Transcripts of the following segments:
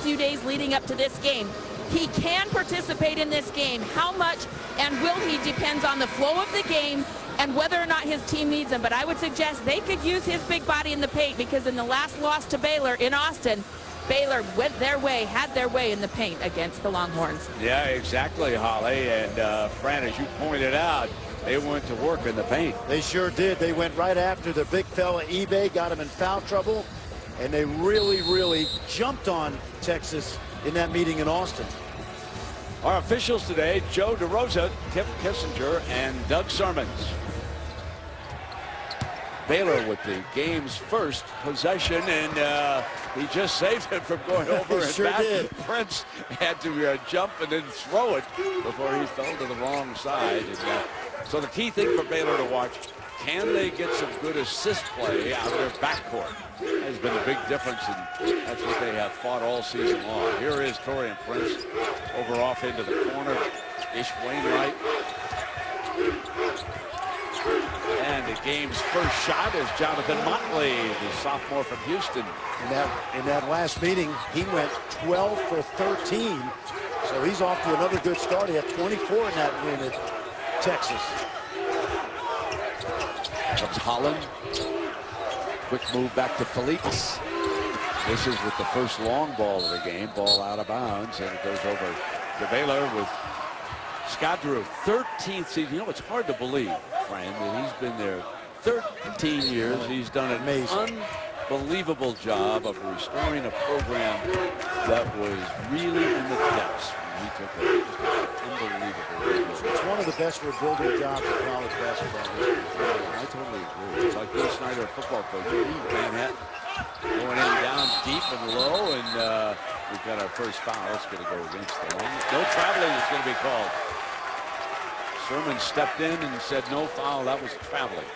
few days leading up to this game. He can participate in this game. How much and will he depends on the flow of the game and whether or not his team needs him. But I would suggest they could use his big body in the paint, because in the last loss to Baylor in Austin, Baylor went their way, had their way in the paint against the Longhorns. Yeah, exactly, Holly. And Fran, as you pointed out, they went to work in the paint. They sure did. They went right after the big fella eBay, got him in foul trouble, and they really jumped on Texas in that meeting in Austin. Our officials today, Joe DeRosa, Kip Kissinger, and Doug Sermons. Baylor with the game's first possession, and he just saved it from going over and sure back. Did. Prince had to jump and then throw it before he fell to the wrong side. And, so the key thing for Baylor to watch, can they get some good assist play out of their backcourt? Has been a big difference, and that's what they have fought all season long. Here is Torian Prince over off into the corner. Ish Wainwright. And the game's first shot is Jonathan Motley, the sophomore from Houston. In that last meeting, he went 12 for 13. So he's off to another good start. He had 24 in that win at Texas. Comes Holland. Quick move back to Felix. This is with the first long ball of the game. Ball out of bounds, and it goes over to Baylor with Scott Drew, 13th season. You know, it's hard to believe, Fran, that he's been there 13 years. He's done an unbelievable job of restoring a program that was really in the depths. He took it. Unbelievable. It's one of the best rebuilding jobs in college basketball history. I totally agree. It's like Bill Snyder, football coach, Manhattan, going in down deep and low, and we've got our first foul. It's going to go against them. No traveling is going to be called. Sermon stepped in and said no foul. That was traveling.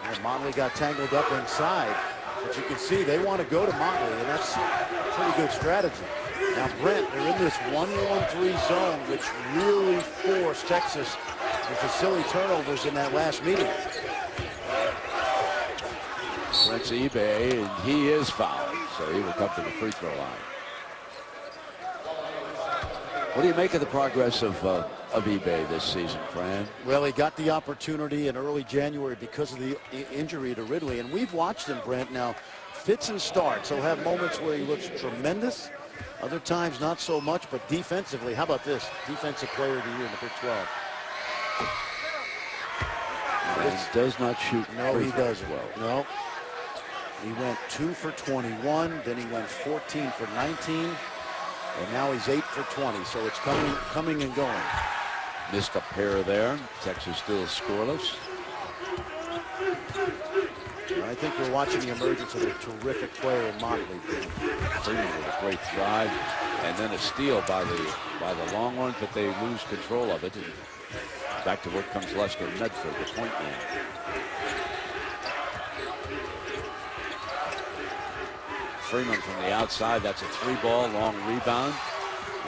And Motley got tangled up inside. But you can see they want to go to Motley, and that's a pretty good strategy. Now, Brent, they're in this 1-1-3 zone, which really forced Texas into silly turnovers in that last meeting. Brent's eBay, and he is fouled, so he will come to the free throw line. What do you make of the progress of eBay this season, Fran? Well, he got the opportunity in early January because of the injury to Ridley, and we've watched him, Brent. Now, fits and starts. He'll have moments where he looks tremendous, other times not so much, but defensively, how about this? Defensive player of the year in the Big 12. And does not shoot. No, he doesn't. Well, no. He went 2 for 21, then he went 14 for 19, and now he's 8 for 20. So it's coming and going. Missed a pair there. Texas still scoreless. I think we're watching the emergence of a terrific player in Motley. Freeman with a great drive, and then a steal by the Longhorns, but they lose control of it. And back to work comes Lester Medford, the point man. Freeman from the outside. That's a 3-ball, long rebound.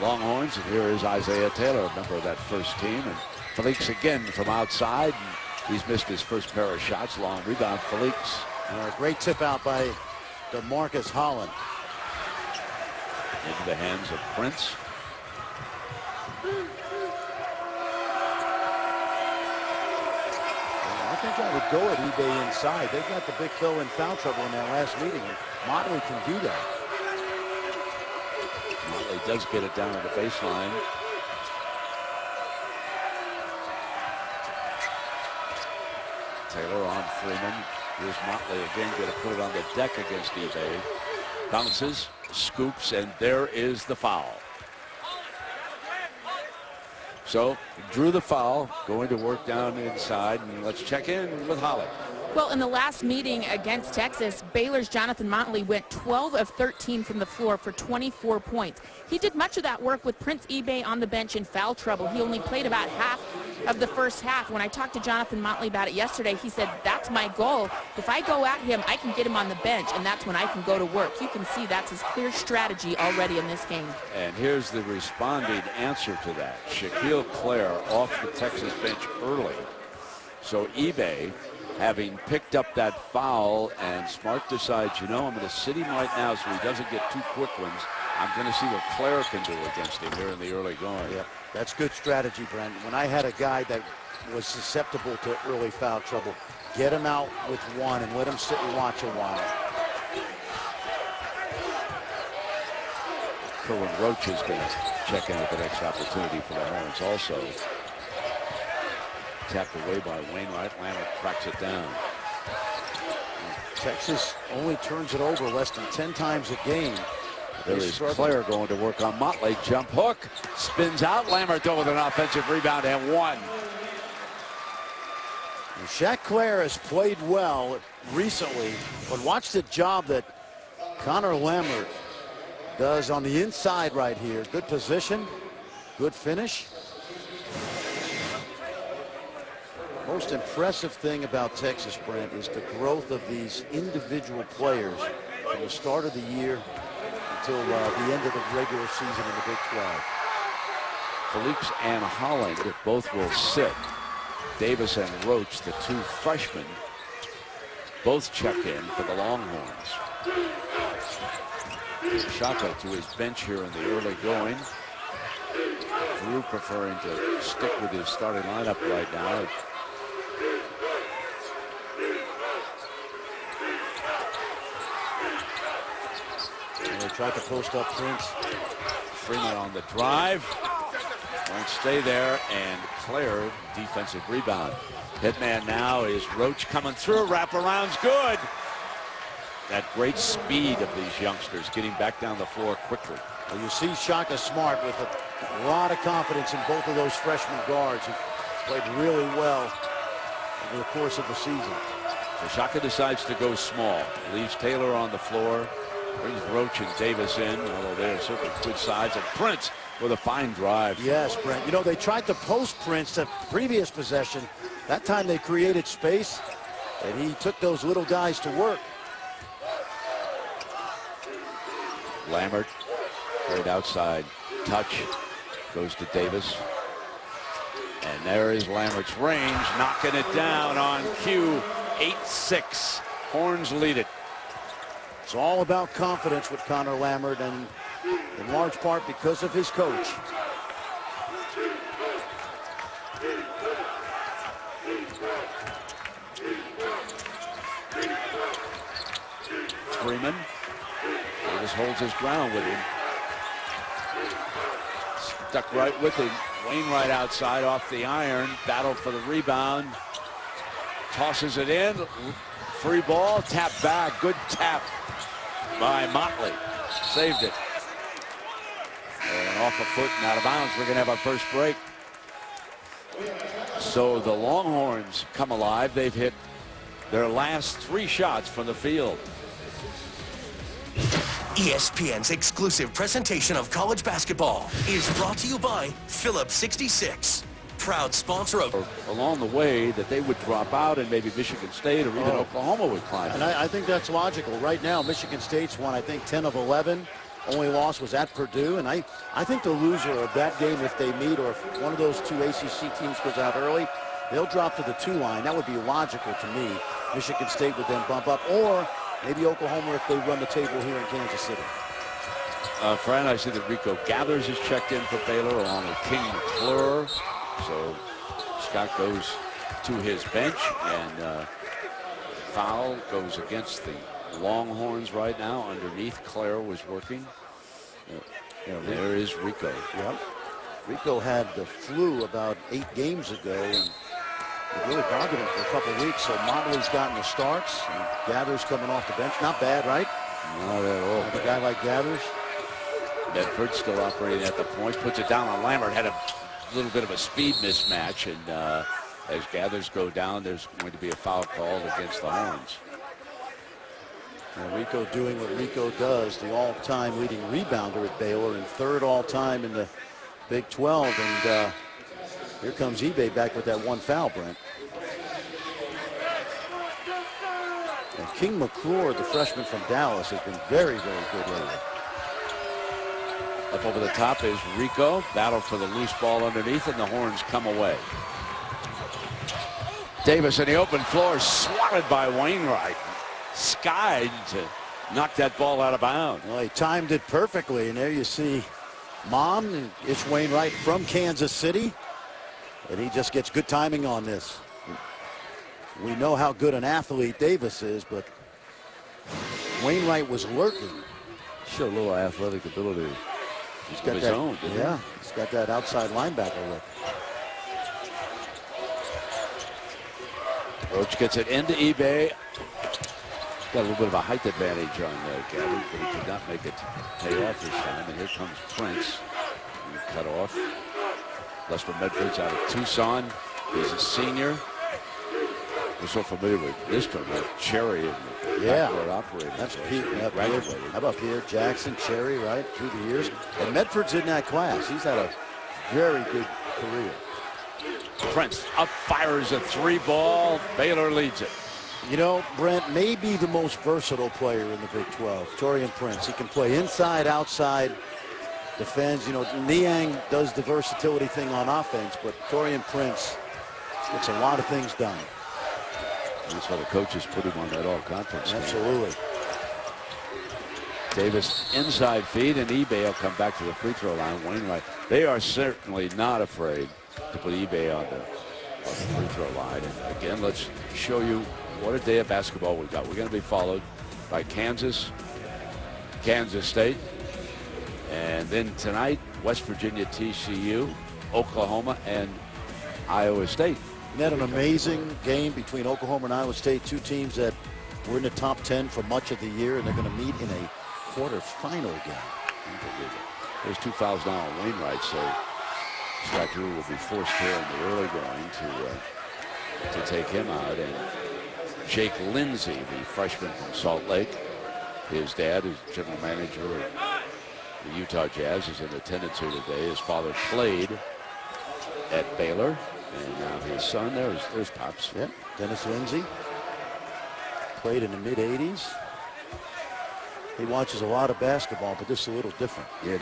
Longhorns, and here is Isaiah Taylor, a member of that first team. And Felix again from outside. And he's missed his first pair of shots. Long rebound, Felix. Great tip out by DeMarcus Holland. Into the hands of Prince. I think I would go at eBay inside. They got the big fill in foul trouble in that last meeting, and Motley can do that. Motley does get it down to the baseline. Taylor on Freeman. Here's Motley again, going to put it on the deck against eBay. Bounces, scoops, and there is the foul. So drew the foul, going to work down inside, and let's check in with Holly. Well, in the last meeting against Texas, Baylor's Jonathan Motley went 12 of 13 from the floor for 24 points. He did much of that work with Prince eBay on the bench in foul trouble. He only played about half of the first half. When I talked to Jonathan Motley about it yesterday, he said, that's my goal. If I go at him, I can get him on the bench, and that's when I can go to work. You can see that's his clear strategy already in this game. And here's the responding answer to that. Shaquille Clare off the Texas bench early. So eBay, having picked up that foul, and Smart decides, you know, I'm going to sit him right now so he doesn't get two quick ones. I'm going to see what Claire can do against him here in the early going. Yep, that's good strategy, Brent. When I had a guy that was susceptible to early foul trouble, get him out with one and let him sit and watch a while. Kerwin Roach is going to check in with the next opportunity for the Horns also. Tapped away by Wainwright. Lambert cracks it down. Texas only turns it over less than 10 times a game. There is Claire going to work on Motley. Jump hook. Spins out. Lambert though with an offensive rebound and one. And Shaq Claire has played well recently, but watch the job that Connor Lambert does on the inside right here. Good position, good finish. Most impressive thing about Texas, Brent, is the growth of these individual players from the start of the year until the end of the regular season in the Big 12. Felix and Holland both will sit. Davis and Roach, the two freshmen, both check in for the Longhorns. Shaka to his bench here in the early going. Drew preferring to stick with his starting lineup right now. And they tried to post up Prince. Freeman on the drive. Won't stay there, and Claire defensive rebound. Hitman now is Roach coming through. Wraparound's good. That great speed of these youngsters getting back down the floor quickly. Well, you see Shaka Smart with a lot of confidence in both of those freshman guards who played really well over the course of the season. So Shaka decides to go small. Leaves Taylor on the floor. Brings Roach and Davis in, although they're certainly good sides. And Prince with a fine drive. Yes, Brent. You know, they tried to post Prince the previous possession. That time they created space, and he took those little guys to work. Lambert, great outside touch, goes to Davis. And there is Lambert's range, knocking it down on cue. 8-6. Horns lead it. It's all about confidence with Connor Lambert, and in large part because of his coach. Freeman. Davis holds his ground with him. Stuck right with him. Wainwright outside off the iron. Battle for the rebound. Tosses it in. Free ball. Tap back. Good tap by Motley. Saved it. And off a foot and out of bounds. We're going to have our first break. So the Longhorns come alive. They've hit their last 3 shots from the field. ESPN's exclusive presentation of college basketball is brought to you by Phillips 66, proud sponsor of... Along the way that they would drop out and maybe Michigan State or even Oklahoma would climb. And I think that's logical. Right now, Michigan State's won, I think, 10 of 11. Only loss was at Purdue. And I think the loser of that game, if they meet, or if one of those 2 ACC teams goes out early, they'll drop to the 2 line. That would be logical to me. Michigan State would then bump up, or maybe Oklahoma if they run the table here in Kansas City. Fran, I see that Rico Gathers is checked in for Baylor along with King McClure. So Scott goes to his bench, and foul goes against the Longhorns right now. Underneath, Claire was working. There is Rico. Yep. Rico had the flu about 8 games ago, and it really bothered him for a couple of weeks. So Motley's gotten the starts, and Gathers coming off the bench. Not bad, right? Not at all. A guy like Gathers. Bedford still operating at the point, puts it down on Lambert. Had a little bit of a speed mismatch, and as Gathers go down, there's going to be a foul called against the Horns. And Rico doing what Rico does, the all-time leading rebounder at Baylor and 3rd all-time in the Big 12. And here comes eBay back with that 1 foul, Brent. And King McClure, the freshman from Dallas, has been very, very good lately. Up over the top is Rico. Battle for the loose ball underneath, and the Horns come away. Davis in the open floor, swatted by Wainwright. Skied to knocked that ball out of bounds. Well, he timed it perfectly, and there you see Mom, it's Wainwright from Kansas City, and he just gets good timing on this. We know how good an athlete Davis is, but Wainwright was lurking. Showed a little athletic ability. He's got his that, own, yeah, he's got that outside linebacker look. Roach gets it into eBay. Got a little bit of a height advantage on Gavin, but he did not make it pay off this time. And here comes Prince. Cut off. Lester Medford's out of Tucson. He's a senior. We're so familiar with this tournament. Cherry and the backcourt operator. That's Pete. How about Pierre Jackson, Cherry, right, through the years? And Medford's in that class. He's had a very good career. Prince up, fires a 3-ball. Baylor leads it. You know, Brent may be the most versatile player in the Big 12, Taurean Prince. He can play inside, outside, defends. You know, Niang does the versatility thing on offense, but Taurean Prince gets a lot of things done. That's why the coaches put him on that all-conference team. Absolutely. Davis inside feed, and eBay will come back to the free throw line. Wainwright, they are certainly not afraid to put eBay on the free throw line. And again, let's show you what a day of basketball we got. We're going to be followed by Kansas State, and then tonight, West Virginia, TCU, Oklahoma, and Iowa State. Isn't that an amazing game between Oklahoma and Iowa State, two teams that were in the top 10 for much of the year, and they're going to meet in a quarterfinal game. There's 2 fouls now on Wainwright, so Scott Drew will be forced here in the early going to take him out. And Jake Lindsey, the freshman from Salt Lake, his dad is general manager of the Utah Jazz, is in attendance here today. His father played at Baylor, and now his son, there's Pops. Yep, Dennis Lindsey. Played in the mid-'80s. He watches a lot of basketball, but this is a little different. Yeah,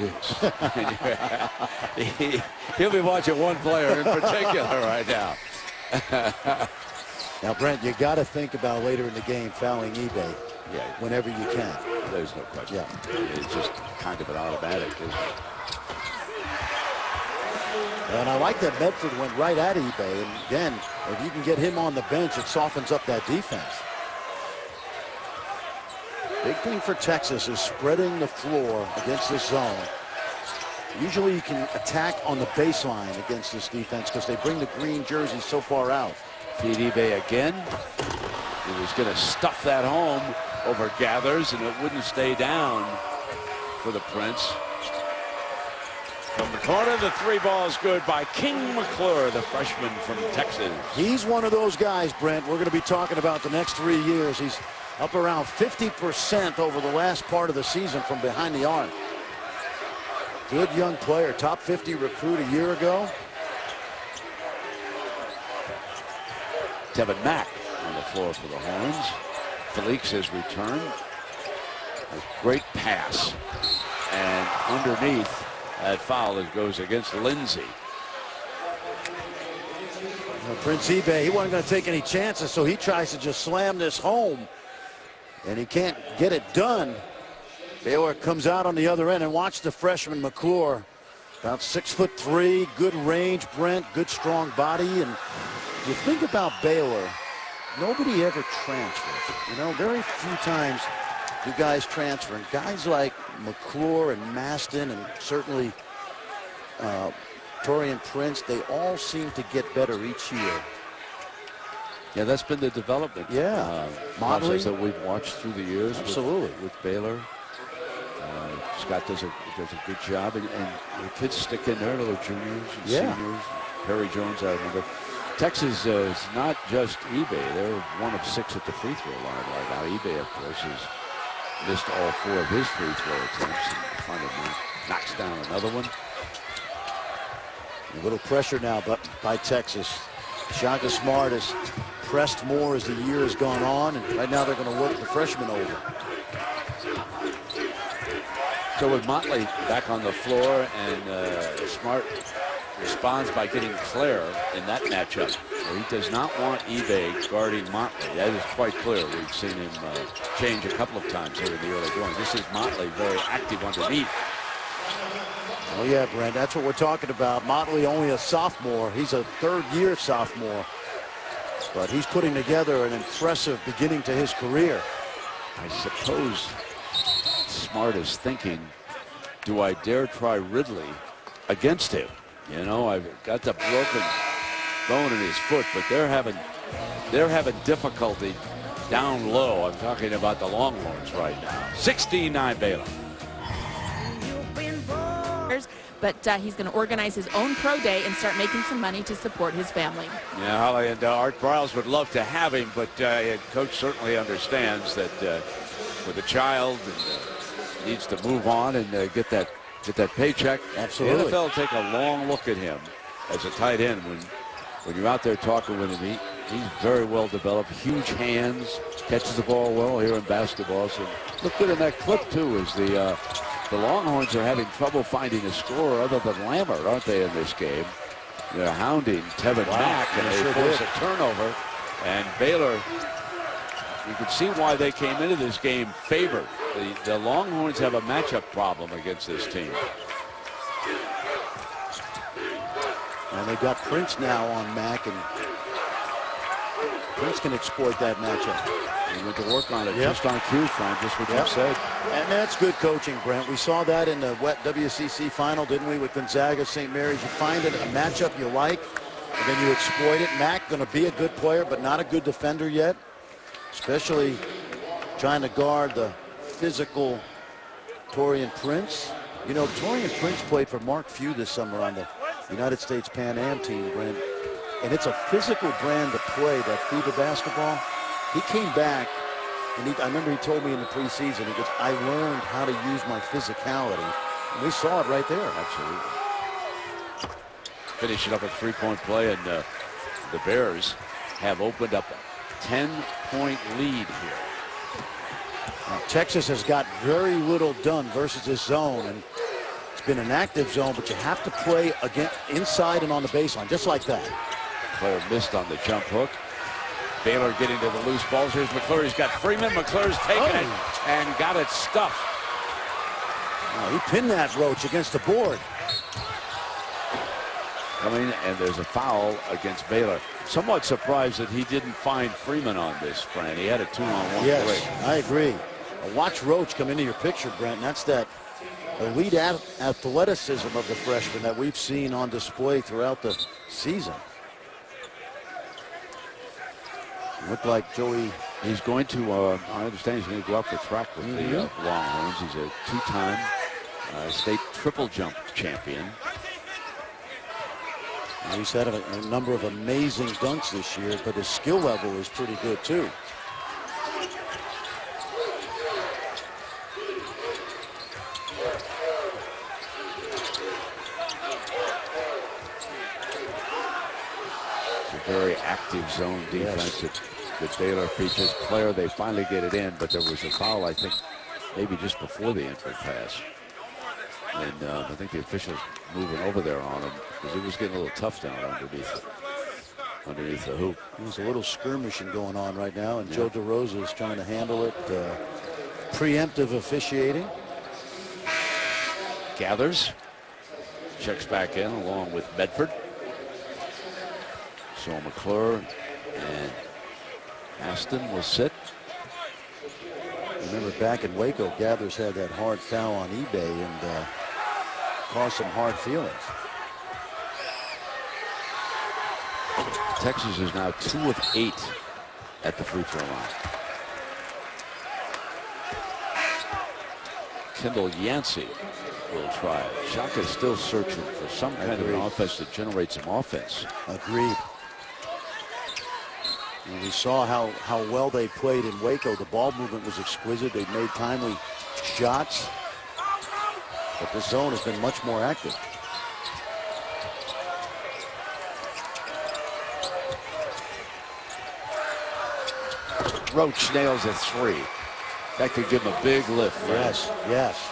it is. He'll be watching one player in particular right now. Now, Brent, you got to think about later in the game fouling eBay whenever you can. There's no question. Yeah. It's just kind of an automatic, isn't it? And I like that Medford went right at eBay. And again, if you can get him on the bench, it softens up that defense. Big thing for Texas is spreading the floor against this zone. Usually you can attack on the baseline against this defense because they bring the green jerseys so far out. Feed eBay again. He was going to stuff that home over Gathers, and it wouldn't stay down for the Prince. From the corner, the 3-ball is good by King McClure, the freshman from Texas. He's one of those guys, Brent, we're going to be talking about the next 3 years. He's up around 50% over the last part of the season from behind the arc. Good young player, top 50 recruit a year ago. Tevin Mack on the floor for the Horns. Felix has returned. A great pass. And underneath, that foul goes against Lindsey. Prince eBay, he wasn't going to take any chances, so he tries to just slam this home. And he can't get it done. Baylor comes out on the other end, and watch the freshman McClure. About 6'3", good range, Brent, good strong body. And you think about Baylor, nobody ever transfers. You know, very few times do guys transfer. And guys like McClure and Maston and certainly Taurean Prince, they all seem to get better each year. Yeah, that's been the development process that we've watched through the years. Absolutely. With Baylor. Scott does a good job, and the kids stick in there, little juniors and seniors. Perry Jones, I remember. Texas is not just eBay. They're 1 of 6 at the free throw line right now. eBay, of course, has missed all 4 of his free throw attempts, and finally knocks down another one. A little pressure now by Texas. Shaka Smart has pressed more as the year has gone on, and right now they're going to work the freshman over. So with Motley back on the floor and Smart responds by getting Claire in that matchup. Where he does not want eBay guarding Motley. That is quite clear. We've seen him change a couple of times here in the early going. This is Motley very active underneath. Oh yeah, Brent, that's what we're talking about. Motley only a sophomore. He's a third-year sophomore. But he's putting together an impressive beginning to his career. I suppose Smart is thinking, do I dare try Ridley against him? You know, I've got the broken bone in his foot, but they're having difficulty down low. I'm talking about the Longhorns right now. 16-9 Baylor. But he's going to organize his own pro day and start making some money to support his family. Yeah, Holly, and Art Briles would love to have him, but Coach certainly understands that with a child and needs to move on and get that paycheck. Absolutely. The NFL will take a long look at him as a tight end when you're out there talking with him. He's very well developed, huge hands, catches the ball well here in basketball. So look good in that clip too. As the Longhorns are having trouble finding a scorer other than Lambert, aren't they, in this game? They're hounding Tevin Mack, and they force a turnover. And Baylor, you can see why they came into this game favored. The Longhorns have a matchup problem against this team. And they got Prince now on Mack, and Prince can exploit that matchup. He went to work on it just on cue, Frank, just what you said. And that's good coaching, Brent. We saw that in the wet WCC final, didn't we, with Gonzaga, St. Mary's. You find a matchup you like, and then you exploit it. Mack going to be a good player, but not a good defender yet, especially trying to guard the physical Taurean Prince. You know, Taurean Prince played for Mark Few this summer on the United States Pan Am team, Brent. And it's a physical brand to play, that FIBA basketball. He came back, and I remember he told me in the preseason, he goes, I learned how to use my physicality. And we saw it right there. Absolutely. Finishing up a three-point play, and the Bears have opened up a 10-point lead here. Now, Texas has got very little done versus this zone, and it's been an active zone, but you have to play again inside and on the baseline, just like that. Player missed on the jump hook. Baylor getting to the loose balls. Here's McClure. He's got Freeman. McClure's taken it and got it stuffed. He pinned that Roach against the board. Coming, and there's a foul against Baylor. Somewhat surprised that he didn't find Freeman on this, Fran. He had a 2-on-1 Yes, play. I agree. Watch Roach come into your picture, Brent, and that's that elite athleticism of the freshman that we've seen on display throughout the season. Looked like Joey. He's going to, I understand he's going to go out for track with the Longhorns. He's a two-time state triple jump champion. He's had a number of amazing dunks this year, but his skill level is pretty good too. It's a very active zone defense that Baylor features. Claire, they finally get it in, but there was a foul, I think, maybe just before the entry pass. And I think the officials moving over there on him because it was getting a little tough down underneath the hoop. There's a little skirmishing going on right now, and Joe DeRosa is trying to handle it. Preemptive officiating. Gathers, checks back in along with Bedford. So McClure and Aston will sit. Remember back in Waco, Gathers had that hard foul on eBay and caused some hard feelings. Texas is now 2 of 8 at the free throw line. Kendall Yancey will try it. Shaka's still searching for some kind of an offense to generate some offense. Agreed. And we saw how well they played in Waco. The ball movement was exquisite. They made timely shots. But this zone has been much more active. Roach nails a 3. That could give him a big lift. Yes, yes.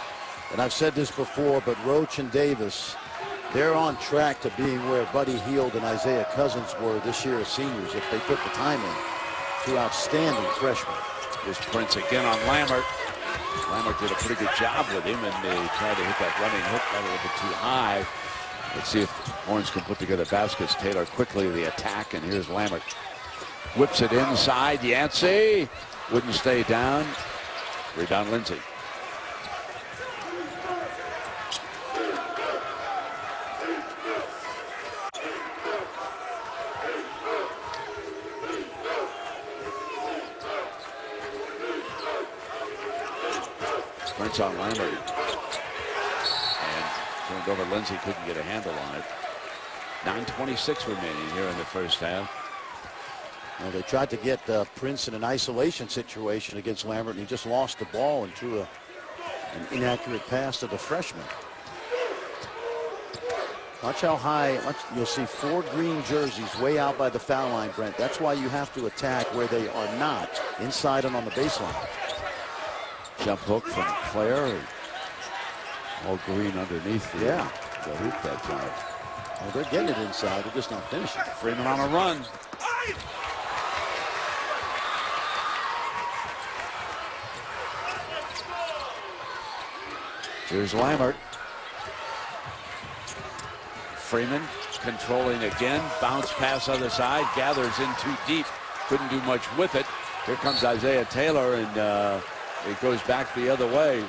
And I've said this before, but Roach and Davis They're on track to being where Buddy Hield and Isaiah Cousins were this year as seniors if they put the time in. Two outstanding freshmen. Here's Prince again on Lambert. Lambert did a pretty good job with him, and they tried to hit that running hook a little bit too high. Let's see if Horns can put together baskets. Taylor quickly the attack, and here's Lambert. Whips it inside. Yancey wouldn't stay down. Rebound Lindsay. Prince on Lambert. And turned over. Lindsay couldn't get a handle on it. 9:26 remaining here in the first half. Well, they tried to get Prince in an isolation situation against Lambert, and he just lost the ball and threw an inaccurate pass to the freshman. Watch how high. You'll see 4 green jerseys way out by the foul line, Brent. That's why you have to attack where they are not, inside and on the baseline. Jump hook from Claire. All green underneath the hoop that time. Well, they're getting it inside. They're just not finishing. Freeman on a run. Here's Lambert. Freeman controlling again. Bounce pass other side. Gathers in too deep. Couldn't do much with it. Here comes Isaiah Taylor, and it goes back the other way.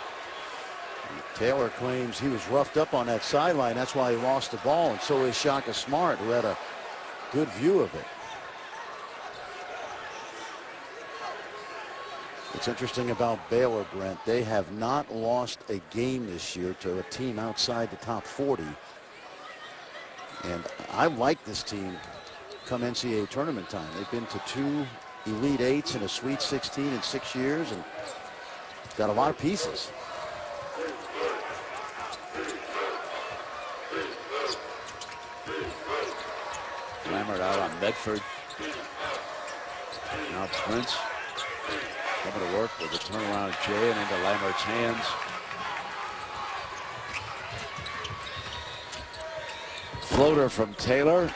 Taylor claims he was roughed up on that sideline. That's why he lost the ball, and so is Shaka Smart, who had a good view of it. What's interesting about Baylor, Brent, they have not lost a game this year to a team outside the top 40. And I like this team come NCAA tournament time. They've been to 2 Elite Eights and a Sweet 16 in 6 years, and got a lot of pieces. Lambert out on Medford. Now Prince coming to work with a turnaround Jay and into Lambert's hands. Floater from Taylor.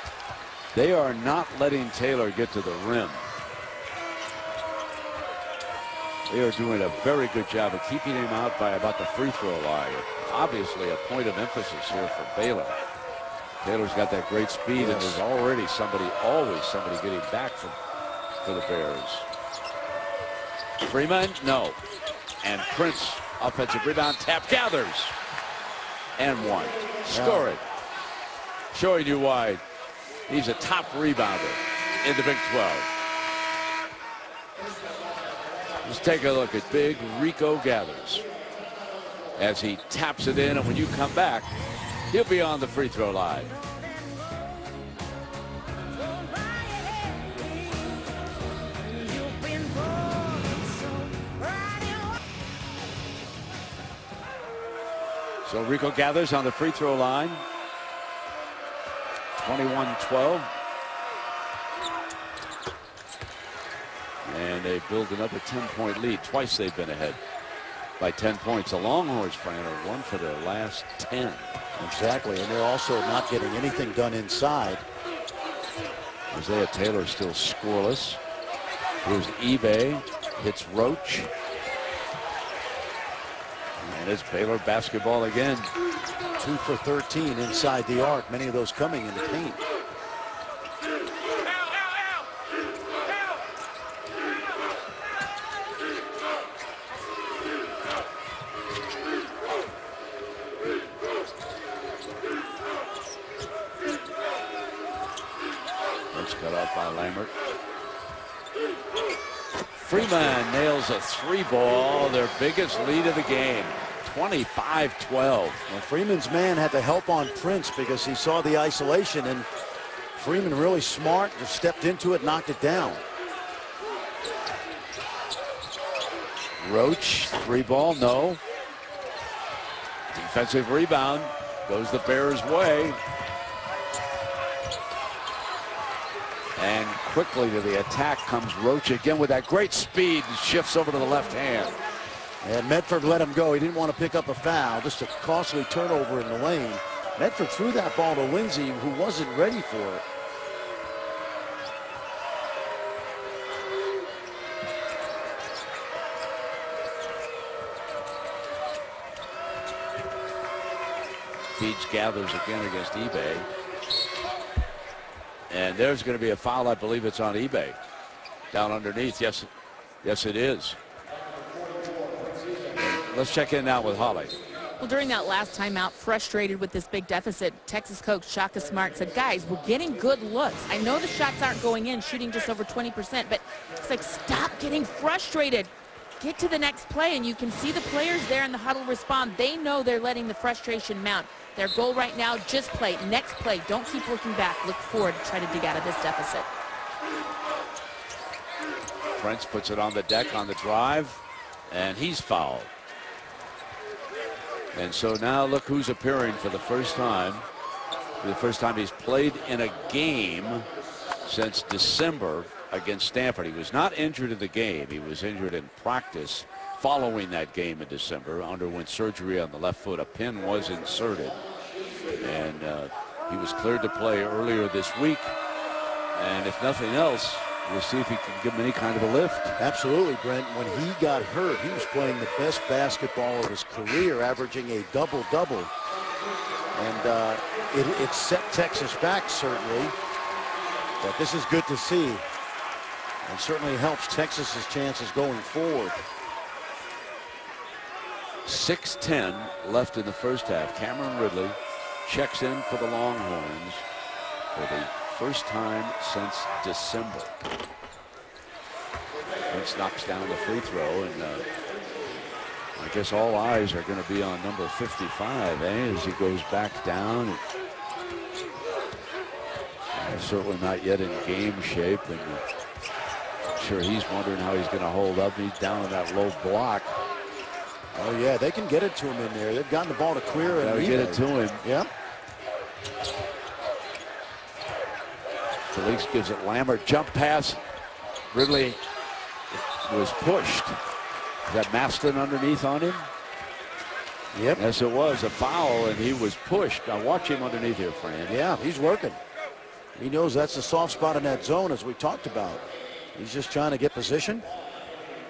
They are not letting Taylor get to the rim. They are doing a very good job of keeping him out by about the free throw line. Obviously a point of emphasis here for Baylor. Taylor's got that great speed, and there's already always somebody getting back for the Bears. Freeman, no. And Prince, offensive rebound, tap, gathers. And one. Score it. Showing you why he's a top rebounder in the Big 12. Let's take a look at big Rico Gathers as he taps it in, and when you come back, he'll be on the free throw line. So Rico Gathers on the free throw line. 21-12. And they build another 10-point lead. Twice they've been ahead by 10 points. The Longhorns, Fran, are 1 for their last 10. Exactly, and they're also not getting anything done inside. Isaiah Taylor still scoreless. Here's eBay, hits Roach. And it's Baylor basketball again. 2 for 13 inside the arc, many of those coming in the paint. Cut off by Lambert. Freeman nails a 3-ball, their biggest lead of the game, 25-12. Well, Freeman's man had to help on Prince because he saw the isolation, and Freeman really smart, just stepped into it, knocked it down. Roach, 3-ball, no. Defensive rebound, goes the Bears' way. And quickly to the attack comes Roach again with that great speed and shifts over to the left hand. And Medford let him go. He didn't want to pick up a foul. Just a costly turnover in the lane. Medford threw that ball to Lindsey, who wasn't ready for it. Feeds gathers again against eBay. And there's going to be a foul. I believe it's on eBay. Down underneath. Yes, it is. And let's check in now with Holly. Well, during that last timeout, frustrated with this big deficit, Texas coach Shaka Smart said, guys, we're getting good looks. I know the shots aren't going in, shooting just over 20%, but it's like, stop getting frustrated. Get to the next play, and you can see the players there in the huddle respond. They know they're letting the frustration mount. Their goal right now, just play. Next play. Don't keep looking back. Look forward to try to dig out of this deficit. Prince puts it on the deck on the drive, and he's fouled. And so now look who's appearing for the first time. For the first time he's played in a game since December against Stanford. He was not injured in the game. He was injured in practice following that game in December. Underwent surgery on the left foot. A pin was inserted. And he was cleared to play earlier this week. And if nothing else, we'll see if he can give him any kind of a lift. Absolutely, Brent. When he got hurt, he was playing the best basketball of his career, averaging a double-double. And it set Texas back, certainly. But this is good to see. And certainly helps Texas's chances going forward. 6:10 left in the first half. Cameron Ridley checks in for the Longhorns for the first time since December. Prince knocks down the free throw, and I guess all eyes are going to be on number 55, as he goes back down. Certainly not yet in game shape, and I'm sure he's wondering how he's going to hold up. He's down in that low block. Oh, yeah, they can get it to him in there. They've gotten the ball to clear and get it to him. Yeah. Felix gives it Lambert. Jump pass. Ridley was pushed. Is that Maston underneath on him? Yep. Yes, it was a foul, and he was pushed. Now watch him underneath here, Fran. Yeah, he's working. He knows that's the soft spot in that zone, as we talked about. He's just trying to get position.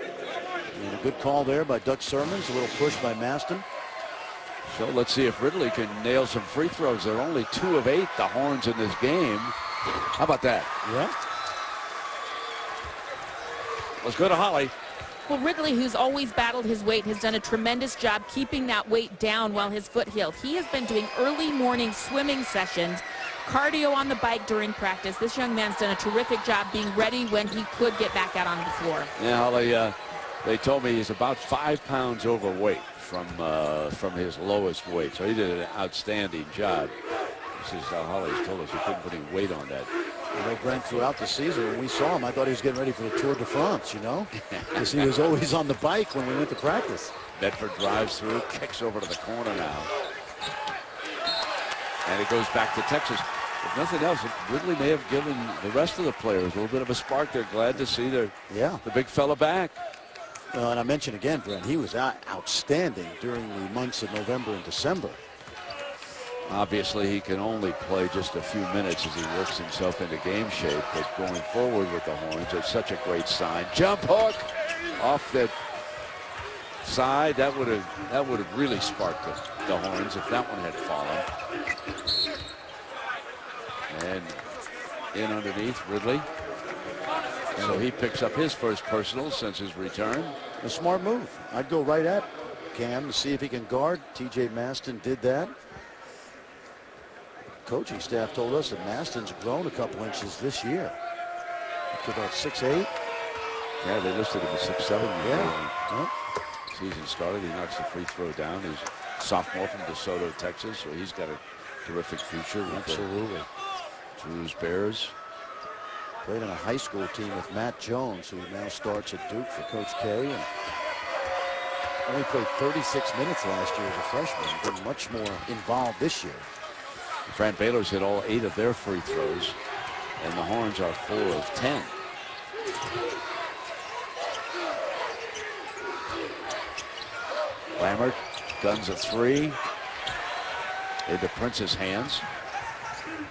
And a good call there by Doug Sermons. A little push by Maston. So let's see if Ridley can nail some free throws. They're only 2 of 8, the Horns, in this game. How about that? Yeah. Let's go to Holly. Well, Ridley, who's always battled his weight, has done a tremendous job keeping that weight down while his foot healed. He has been doing early morning swimming sessions, cardio on the bike during practice. This young man's done a terrific job being ready when he could get back out on the floor. Yeah, Holly, they told me he's about 5 pounds overweight from his lowest weight. So he did an outstanding job. This is Holly's told us he couldn't put any weight on that. You know, Brent, throughout the season, when we saw him, I thought he was getting ready for the Tour de France, you know? Because he was always on the bike when we went to practice. Medford drives through, kicks over to the corner now. And it goes back to Texas. If nothing else, Ridley may have given the rest of the players a little bit of a spark. They're glad to see the big fella back. And I mentioned again, Brent, he was outstanding during the months of November and December. Obviously, he can only play just a few minutes as he works himself into game shape. But going forward with the Horns, it's such a great sign. Jump hook off the side. That would have really sparked the Horns if that one had fallen. And in underneath, Ridley. So he picks up his first personal since his return. A smart move. I'd go right at Cam to see if he can guard. TJ Maston did that. Coaching staff told us that Maston's grown a couple inches this year. Up to about 6'8". Yeah, they listed him as 6'7". Yeah. Season started. He knocks the free throw down. He's a sophomore from DeSoto, Texas, so he's got a terrific future. Absolutely. Drew's Bears. Played on a high school team with Matt Jones, who now starts at Duke for Coach K. And only played 36 minutes last year as a freshman. Been much more involved this year. Fran, Baylor's hit all 8 of their free throws, and the Horns are 4 of 10. Lambert guns a 3. into Prince's hands.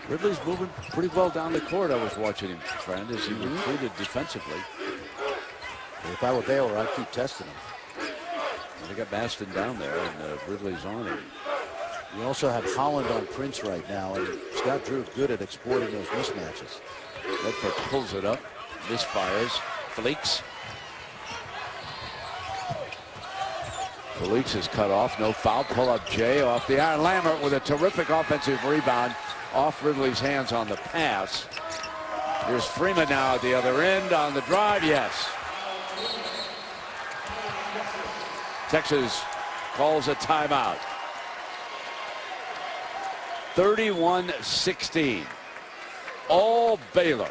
Ridley's moving pretty well down the court. I was watching him, friend, as he retreated defensively. If I were Baylor, I'd keep testing him. They got Baston down there, and Ridley's on him. You also have Holland on Prince right now, and Scott Drew good at exploiting those mismatches. Redford pulls it up, misfires. Felix. Felix is cut off. No foul. Pull up Jay off the iron. Lambert with a terrific offensive rebound off Ridley's hands on the pass. Here's Freeman now at the other end on the drive. Yes. Texas calls a timeout. 31-16. All Baylor.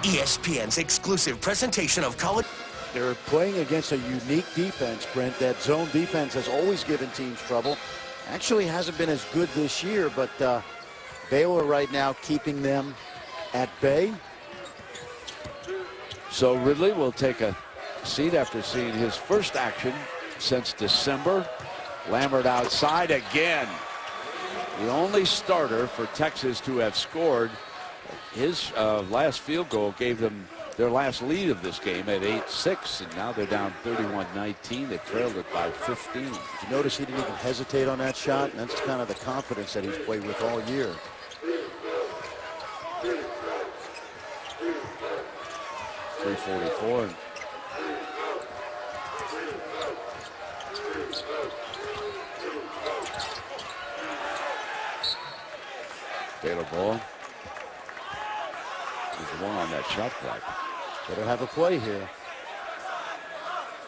ESPN's exclusive presentation of college. They're playing against a unique defense, Brent. That zone defense has always given teams trouble. Actually hasn't been as good this year, but Baylor right now keeping them at bay. So Ridley will take a seat after seeing his first action since December. Lambert outside again. The only starter for Texas to have scored. His last field goal gave them their last lead of this game at 8-6, and now they're down 31-19. They trailed it by 15. Did you notice he didn't even hesitate on that shot? And that's kind of the confidence that he's played with all year. .344. Baylor ball. There's one on that shot clock. Better have a play here.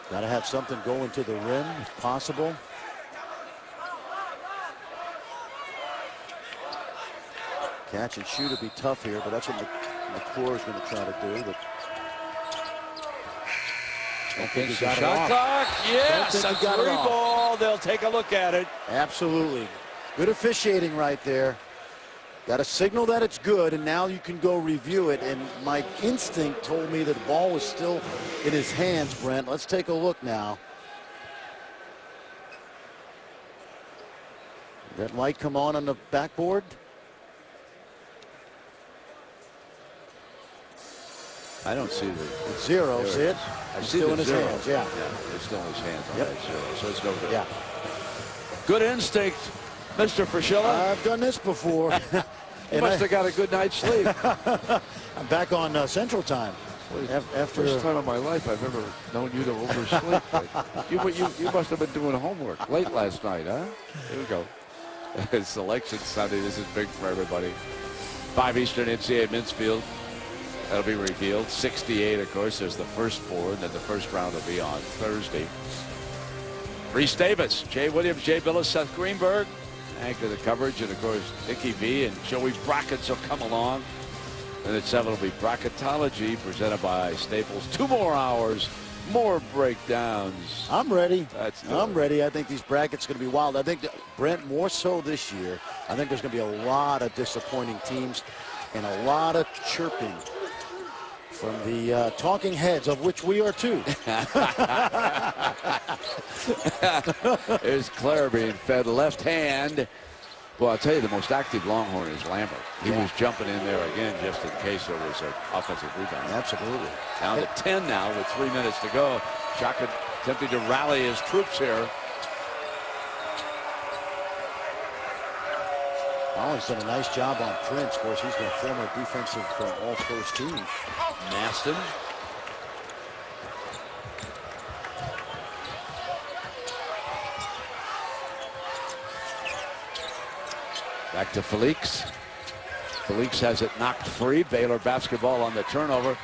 Got to have something going to the rim if possible. Catch and shoot would be tough here, but that's what McClure is going to try to do. But I think he got it Shot off. clock. Yes, a Don't think he got it three off. ball. They'll take a look at it. Absolutely. Good officiating right there. Got a signal that it's good, and now you can go review it. And my instinct told me that the ball was still in his hands, Brent. Let's take a look now. Did that light come on the backboard? I don't see the. It's zero, There see it it? is. I It's see still the in his zero. hands, yeah. It's still in his hands on Yep. that zero, so it's no good. Yeah. Good instinct, Mr. Fraschilla. I've done this before. You must have got a good night's sleep. I'm back on Central Time. After First time in my life I've ever known you to oversleep. You must have been doing homework late last night, huh? Here we go. Selection Sunday. This is big for everybody. 5 Eastern NCAA men's field. That'll be revealed. 68, of course. There's the first four, and then the first round will be on Thursday. Reese Davis, Jay Williams, Jay Billis, Seth Greenberg anchor the coverage, and of course Dickie V and Joey Brackets will come along. And at 7 will be Bracketology presented by Staples. 2 more hours, more breakdowns. I'm ready. That's I'm ready. I think these brackets are going to be wild. I think that, Brent, more so this year. I think there's going to be a lot of disappointing teams and a lot of chirping from the talking heads, of which we are too. There's Claire being fed left hand. Well, I'll tell you, the most active Longhorn is Lambert. He was jumping in there again just in case there was an offensive rebound. Absolutely. Down to 10 now with 3 minutes to go. Shaka attempting to rally his troops here. Molly's done a nice job on Prince. Of course, he's been a former defensive all-first team. Maston. Back to Felix. Felix has it knocked free. Baylor basketball on the turnover.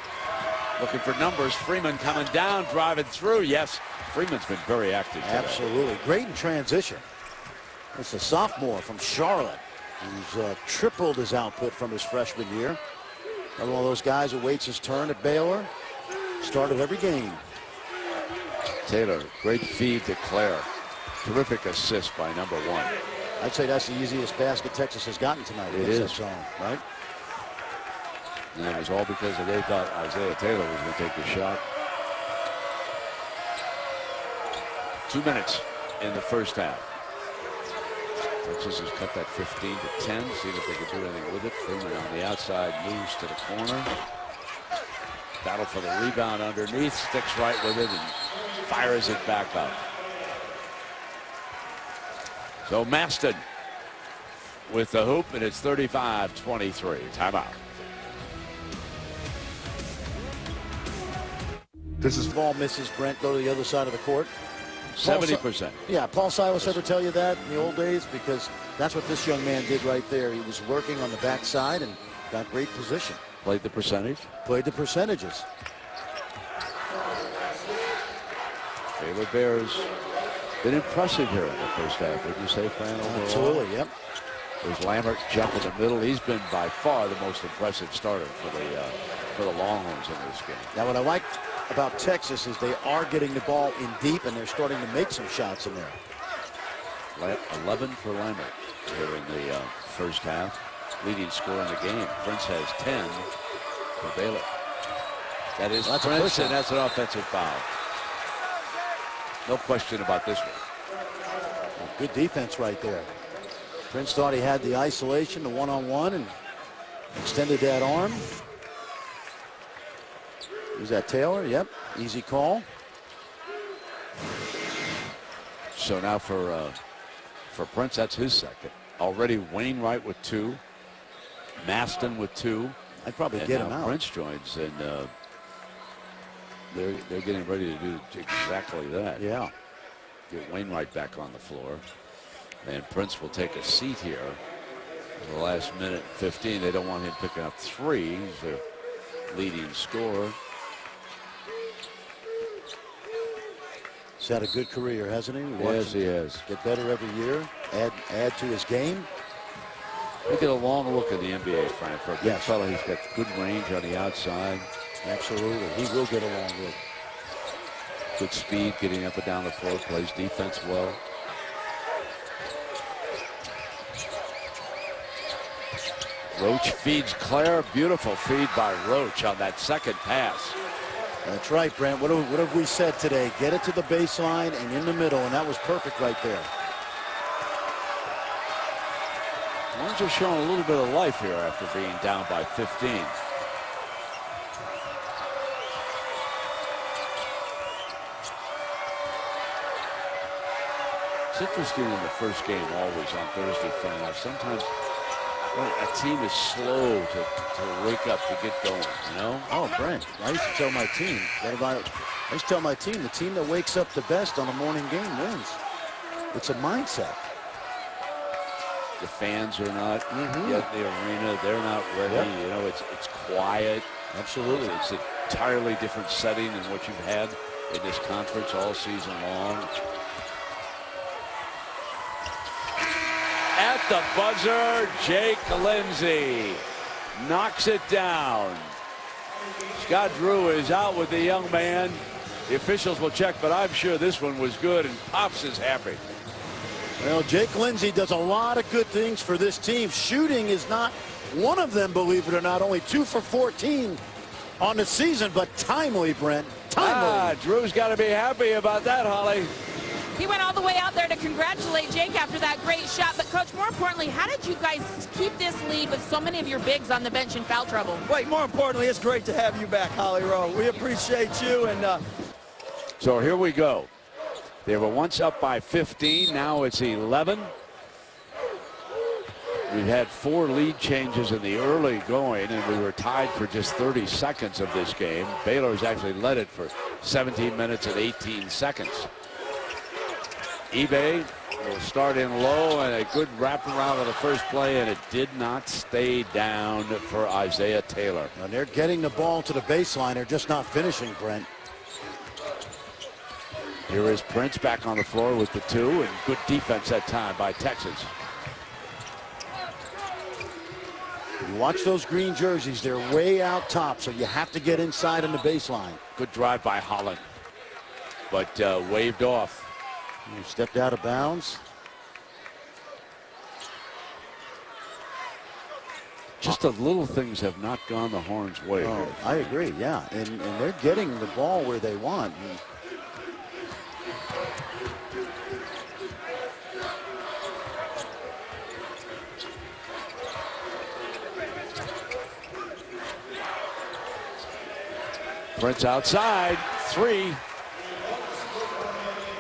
Looking for numbers. Freeman coming down, driving through. Yes, Freeman's been very active today. Absolutely. Great in transition. It's a sophomore from Charlotte who's tripled his output from his freshman year. Another one of those guys who waits his turn at Baylor. Started every game. Taylor, great feed to Claire. Terrific assist by number 1. I'd say that's the easiest basket Texas has gotten tonight. It against is. that zone, right? And it was all because they thought Isaiah Taylor was going to take the shot. 2 minutes. in the first half. Texas has cut that 15 to 10. See if they can do anything with it. Freeman on the outside moves to the corner. Battle for the rebound underneath. Sticks right with it and fires it back up. So Maston with the hoop, and it's 35-23. Timeout. This is ball misses. Brent go to the other side of the court. 70%. Yeah, Paul Silas ever tell you that in the old days? Because that's what this young man did right there. He was working on the backside and got great position. Played the percentage. Played the percentages. Baylor Bears been impressive here in the first half. Would you say, Fran, overall? Absolutely, yep. There's Lambert jump in the middle. He's been by far the most impressive starter for the Longhorns in this game. Now, what I like about Texas is they are getting the ball in deep, and they're starting to make some shots in there. 11 for Lambert here in the first half. Leading scorer in the game. Prince has 10 for Baylor. That is Prince, and that's an offensive foul. No question about this one. Well, good defense right there. Prince thought he had the isolation, the one-on-one, and extended that arm. Who's that, Taylor? Yep, easy call. So now for Prince, that's his second. Already Wainwright with 2. Maston with 2. I'd probably get him out. Prince joins, and they're getting ready to do exactly that. Yeah. Get Wainwright back on the floor. And Prince will take a seat here in the last minute 15. They don't want him picking up 3. He's their leading scorer. He's had a good career, hasn't he? Yes, he has. Get better every year. Add to his game. We get a long look at the NBA, Frank. For a big Yes. fellow, he's got good range on the outside. Absolutely. He will get along with. Good speed, getting up and down the floor, plays defense well. Roach feeds Claire. Beautiful feed by Roach on that second pass. That's right, Brent. What have we said today? Get it to the baseline and in the middle, and that was perfect right there. Horns are showing a little bit of life here after being down by 15. It's interesting in the first game always on Thursday, Frank. Sometimes a team is slow to wake up, to get going, you know? Oh, Brent, I used to tell my team, the team that wakes up the best on a morning game wins. It's a mindset. The fans are not yet the arena. They're not ready. Yep. You know, it's quiet. Absolutely. It's an entirely different setting than what you've had in this conference all season long. At the buzzer, Jake Lindsey knocks it down. Scott Drew is out with the young man. The officials will check, but I'm sure this one was good, and Pops is happy. Well, Jake Lindsey does a lot of good things for this team. Shooting is not one of them, believe it or not. Only 2 for 14 on the season, but timely, Brent. Timely. Drew's got to be happy about that, Holly. He went all the way out there to congratulate Jake after that great shot. But, Coach, more importantly, how did you guys keep this lead with so many of your bigs on the bench in foul trouble? Wait, more importantly, it's great to have you back, Holly Rowe. We appreciate you. And So here we go. They were once up by 15. Now it's 11. We've had 4 lead changes in the early going, and we were tied for just 30 seconds of this game. Baylor's actually led it for 17 minutes and 18 seconds. eBay will start in low, and a good wraparound of the first play, and it did not stay down for Isaiah Taylor. And they're getting the ball to the baseline. They're just not finishing, Brent. Here is Prince back on the floor with the 2, and good defense that time by Texas. You watch those green jerseys. They're way out top, so you have to get inside on the baseline. Good drive by Holland, but waved off. He stepped out of bounds. Just the little things have not gone the Horns' way. Oh, I agree, yeah. And they're getting the ball where they want. Prince outside, 3.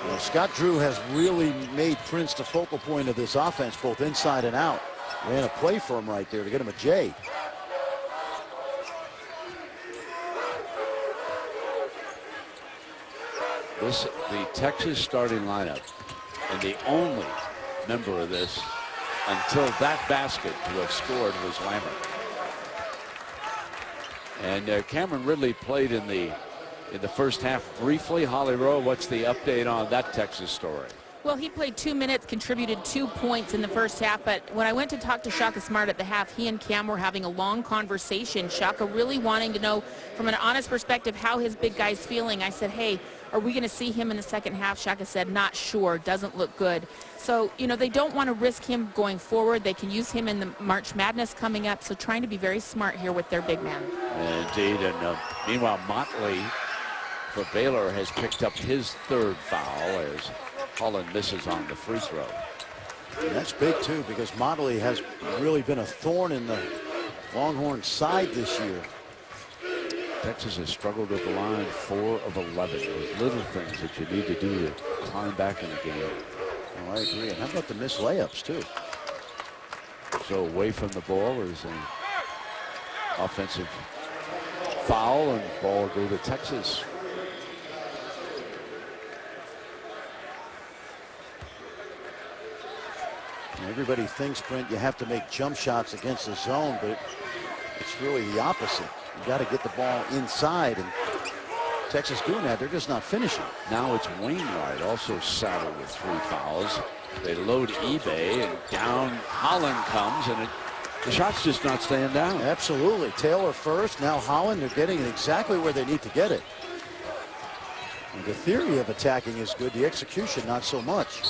Well, Scott Drew has really made Prince the focal point of this offense, both inside and out. Ran a play for him right there to get him a J. The Texas starting lineup, and the only member of this until that basket to have scored was Lambert. And Cameron Ridley played in the first half briefly. Holly Rowe, what's the update on that Texas story? Well, he played 2 minutes, contributed 2 points in the first half, but when I went to talk to Shaka Smart at the half, he and Cam were having a long conversation. Shaka really wanting to know from an honest perspective how his big guy's feeling. I said, hey, are we going to see him in the second half? Shaka said, not sure, doesn't look good. So, you know, they don't want to risk him going forward. They can use him in the March Madness coming up, so trying to be very smart here with their big man. Indeed, and meanwhile, Motley for Baylor has picked up his 3rd foul as Holland misses on the free throw. And that's big, too, because Motley has really been a thorn in the Longhorns' side this year. Texas has struggled with the line 4 of 11. Those little things that you need to do to climb back in the game. Oh, I agree. And how about the missed layups, too? So away from the ball is an offensive foul, and ball will go to Texas. Everybody thinks, Brent, you have to make jump shots against the zone, but it's really the opposite. You got to get the ball inside, and Texas doing that. They're just not finishing. Now it's Wainwright also saddled with 3 fouls. They load eBay, and down Holland comes, and the shot's just not staying down. Absolutely. Taylor first, now Holland. They're getting it exactly where they need to get it. And the theory of attacking is good. The execution, not so much.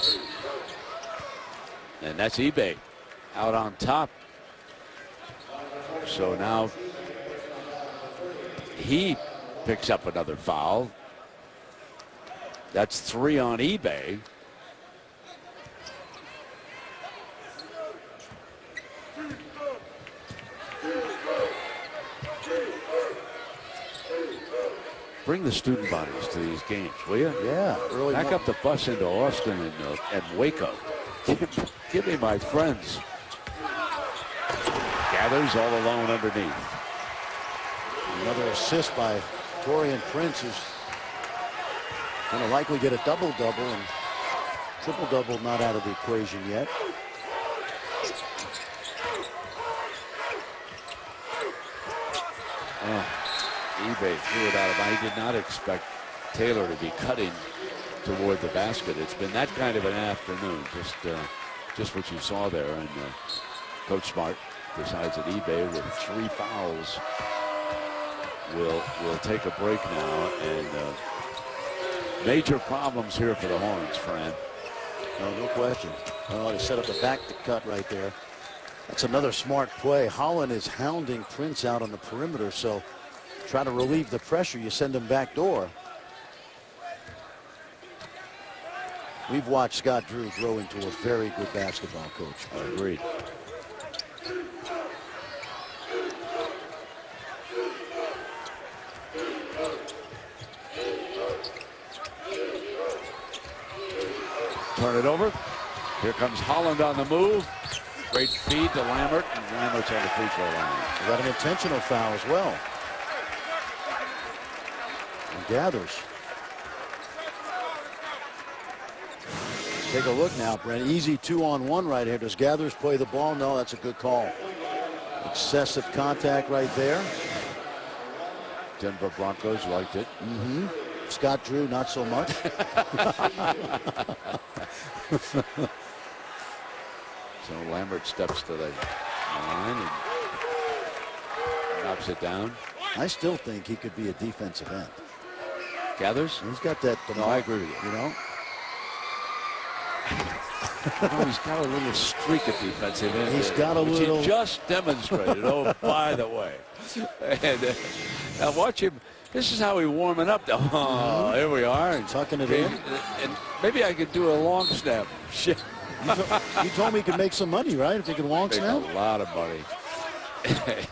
And that's eBay out on top. So now he picks up another foul. That's 3 on eBay. Bring the student bodies to these games, will you? Yeah. Early Back up the bus into Austin and Waco. Give me my friends. Gathers all alone underneath. Another assist by Taurean Prince, who's going to likely get a double-double, and triple-double not out of the equation yet. eBay threw it out of bounds. He did not expect Taylor to be cutting toward the basket. It's been that kind of an afternoon, just what you saw there. And Coach Smart decides that eBay with 3 fouls will take a break now, and major problems here for the Horns, Fran. No question. Oh, they set up the back to cut right there. That's another smart play. Holland is hounding Prince out on the perimeter, so try to relieve the pressure. You send him back door. We've watched Scott Drew grow into a very good basketball coach. Agreed. Turn it over. Here comes Holland on the move. Great feed to Lambert, and Lambert's on the free throw line. He got an intentional foul as well. And Gathers. Take a look now, Brent. Easy 2-on-1 right here. Does Gathers play the ball? No, that's a good call. Excessive contact right there. Denver Broncos liked it. Mm-hmm. Scott Drew, not so much. So Lambert steps to the line and knocks it down. I still think he could be a defensive end. Gathers? He's got that. No, I agree with you. You know? He's got a little streak of defensive end. He's got a which little. He just demonstrated. Oh, by the way. And now watch him. This is how he's warming up. Oh, here we are. And tucking it in. And maybe I could do a long snap. Shit. You told me you could make some money, right? If you could long Make snap? a lot of money.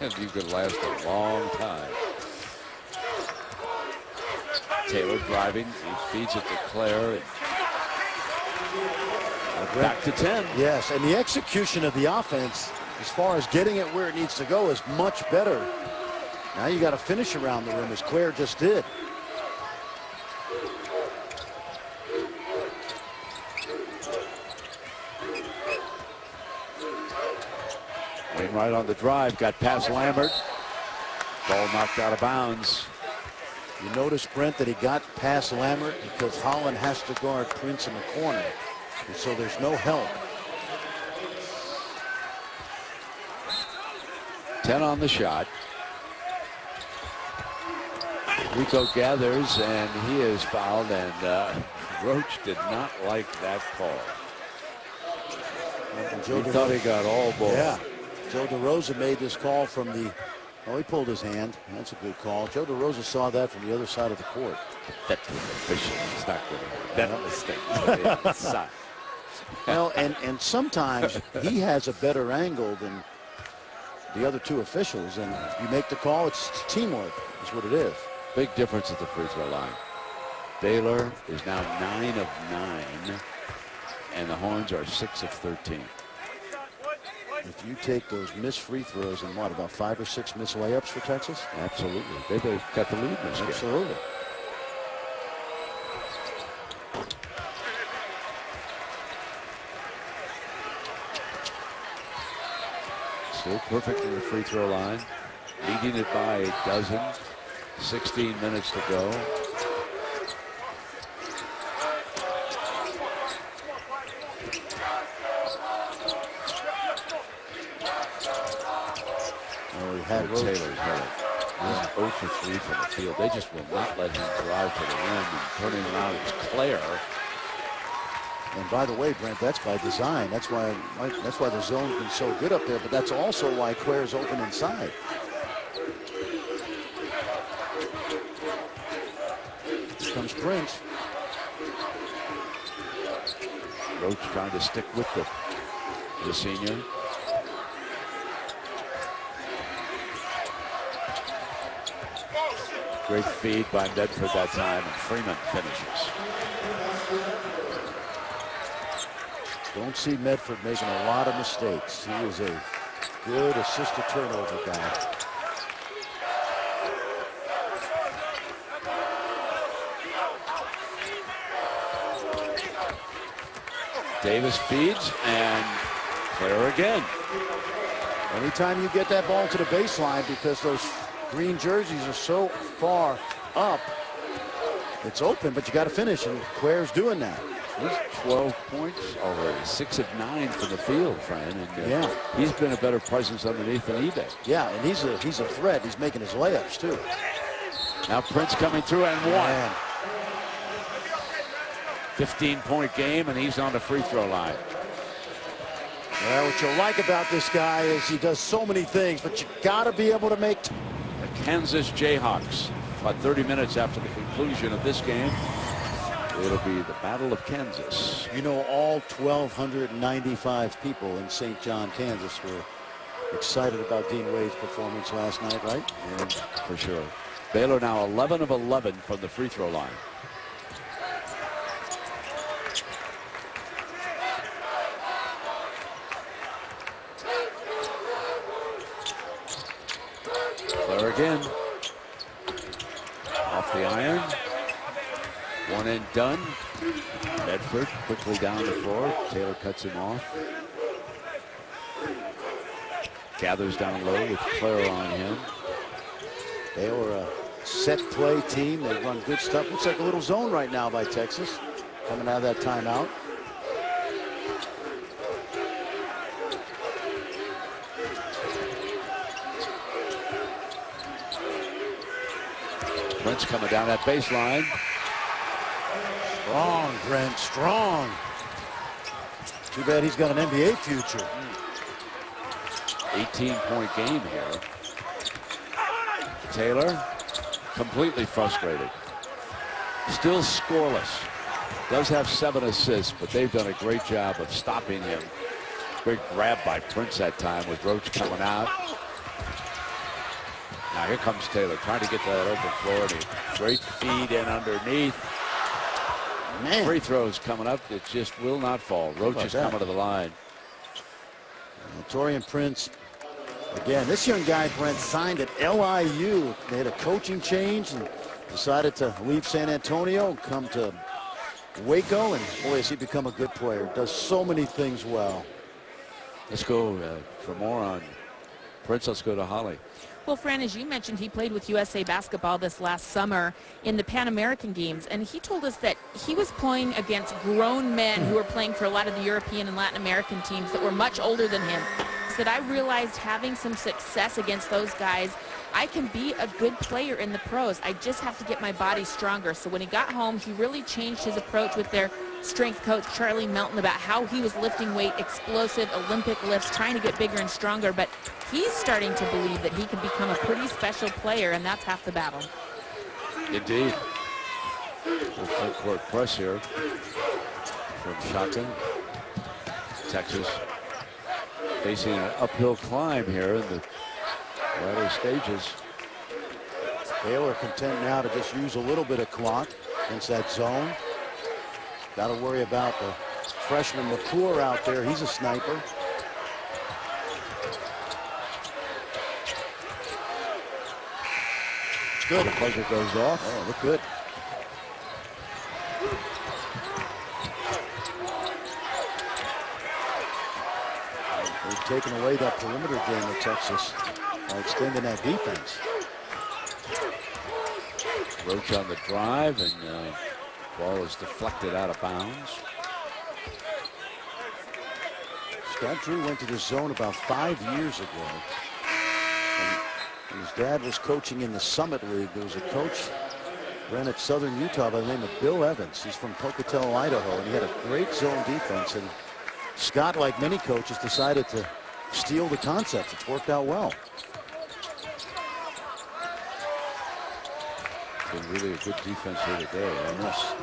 And you could last a long time. Taylor driving. He feeds it to Claire. Back to 10. Yes, and the execution of the offense, as far as getting it where it needs to go, is much better. Now you got to finish around the rim, as Claire just did. Wainwright on the drive, got past Lambert. Ball knocked out of bounds. You notice, Brent, that he got past Lambert because Holland has to guard Prince in the corner. And so there's no help. 10 on the shot. Rico gathers, and he is fouled, and Roach did not like that call. He thought he got all ball. Yeah. Joe DeRosa made this call from the... Oh, he pulled his hand. That's a good call. Joe DeRosa saw that from the other side of the court. Veteran official. He's not going to that mistake. Well, and sometimes he has a better angle than the other two officials, and you make the call. It's teamwork is what it is. Big difference at the free throw line. Baylor is now 9 of 9, and the Horns are 6 of 13. If you take those missed free throws and what, about 5 or 6 missed layups for Texas? Absolutely. They've got the lead in this game. Absolutely. Still perfect in the free throw line. Leading it by a dozen. 16 minutes to go. Had Taylor's had it. He's 0 for 3 from the field. They just will not let him drive to the rim, and turning around is Claire. And by the way, Brent, that's by design. That's why the zone's been so good up there, but that's also why Claire's open inside. Here comes Prince. Roach trying to stick with the senior. Great feed by Medford that time, and Freeman finishes. Don't see Medford making a lot of mistakes. He is a good assist to turnover guy. Davis feeds, and Claire again. Anytime you get that ball to the baseline, because those green jerseys are so far up, it's open, but you got to finish, and Claire's doing that. He's 12 points already, 6 of 9 from the field, Fran, and yeah, he's been a better presence underneath than eBay. Yeah, and he's a threat. He's making his layups too. Now Prince coming through and one. Man. 15-point game, and he's on the free throw line. Well, what you like about this guy is he does so many things, but you got to be able to make. The Kansas Jayhawks, about 30 minutes after the conclusion of this game, it'll be the Battle of Kansas. You know, all 1,295 people in St. John, Kansas were excited about Dean Wade's performance last night, right? Yeah, for sure. Baylor now 11 of 11 from the free throw line. Claire again. Off the iron. One and done. Medford quickly down the floor. Taylor cuts him off. Gathers down low with Claire on him. They were a set play team. They run good stuff. Looks like a little zone right now by Texas. Coming out of that timeout. Prince coming down that baseline. Strong, Brent, strong. Too bad he's got an NBA future. 18-point game here. Taylor completely frustrated. Still scoreless. Does have 7 assists, but they've done a great job of stopping him. Great grab by Prince that time with Roach coming out. Now here comes Taylor trying to get to that open floor. And a great feed in underneath. Man. Free throws coming up. It just will not fall. Roach is coming to the line. Taurean Prince, again, this young guy, Brent, signed at LIU. They had a coaching change and decided to leave San Antonio and come to Waco. And boy, has he become a good player. Does so many things well. Let's go for more on Prince. Let's go to Holly. Well, Fran, as you mentioned, he played with USA Basketball this last summer in the Pan American Games, and he told us that he was playing against grown men who were playing for a lot of the European and Latin American teams that were much older than him. He said, I realized having some success against those guys, I can be a good player in the pros. I just have to get my body stronger. So when he got home, he really changed his approach with their strength coach, Charlie Melton, about how he was lifting weight, explosive Olympic lifts, trying to get bigger and stronger. But he's starting to believe that he can become a pretty special player, and that's half the battle. Indeed. The full court press here from Shotton. Texas facing an uphill climb here in the latter stages. Baylor content now to just use a little bit of clock against that zone. Got to worry about the freshman McClure out there. He's a sniper. It's good. The buzzer goes off. Oh, look good. They've taken away that perimeter game of Texas by extending that defense. Roach on the drive, and ball is deflected out of bounds. Scott Drew went to this zone about 5 years ago. And his dad was coaching in the Summit League. There was a coach ran at Southern Utah by the name of Bill Evans. He's from Pocatello, Idaho, and he had a great zone defense. And Scott, like many coaches, decided to steal the concept. It's worked out well. Been really a good defense here today. Yes.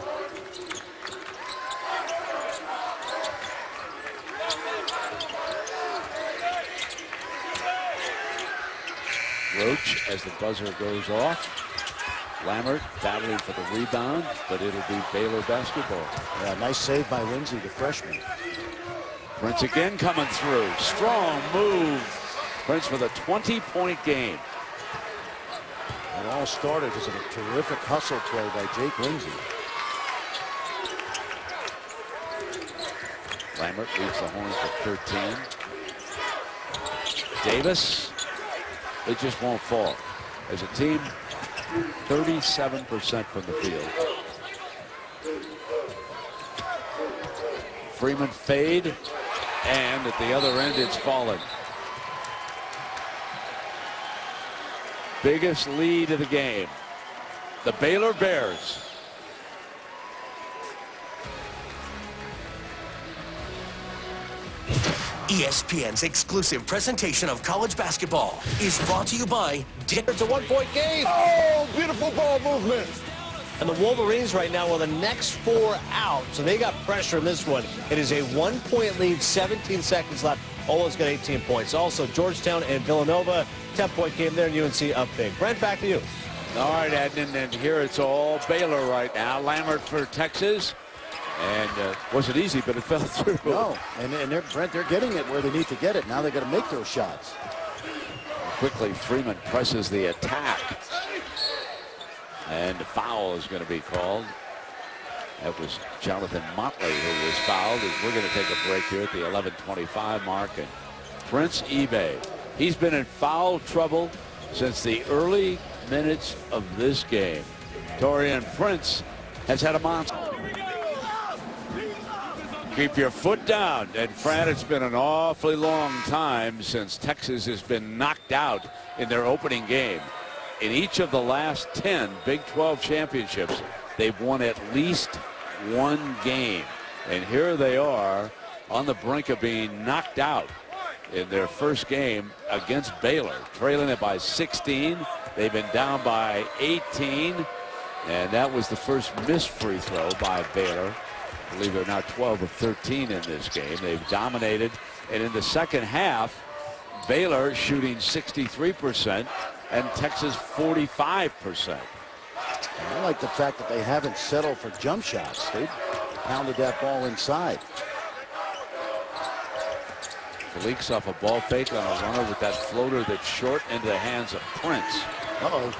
Roach as the buzzer goes off. Lammert battling for the rebound, but it'll be Baylor basketball. Yeah, nice save by Lindsey, the freshman. Prince again coming through. Strong move. Prince with a 20-point game. It all started because of a terrific hustle play by Jake Lindsey. Lammert leads the Horns to 13. Davis, it just won't fall. As a team, 37% from the field. Freeman fade, and at the other end, it's fallen. Biggest lead of the game. The Baylor Bears. ESPN's exclusive presentation of college basketball is brought to you by It's a one-point game. Oh, beautiful ball movement. And the Wolverines right now are the next 4 out, so they got pressure in this one. It is a 1-point lead, 17 seconds left. Ola's got 18 points. Also, Georgetown and Villanova, 10-point game there, and UNC up big. Brent, back to you. All right, Ednan, and here it's all Baylor right now. Lammert for Texas. And wasn't easy, but it fell through. No, and they're getting it where they need to get it. Now they got to make those shots. Quickly, Freeman presses the attack. And a foul is going to be called. That was Jonathan Motley who was fouled. We're going to take a break here at the 11:25 mark. And Prince eBay, he's been in foul trouble since the early minutes of this game. Taurean Prince has had a monster. Keep your foot down. And Fran, it's been an awfully long time since Texas has been knocked out in their opening game. In each of the last 10 Big 12 championships, they've won at least one game. And here they are on the brink of being knocked out in their first game against Baylor, trailing it by 16. They've been down by 18. And that was the first missed free throw by Baylor. I believe they're now 12 of 13 in this game. They've dominated. And in the second half, Baylor shooting 63%. and Texas 45%. I like the fact that they haven't settled for jump shots. They pounded that ball inside. Leaks off a ball fake on a runner with that floater that's short into the hands of Prince. Uh-oh.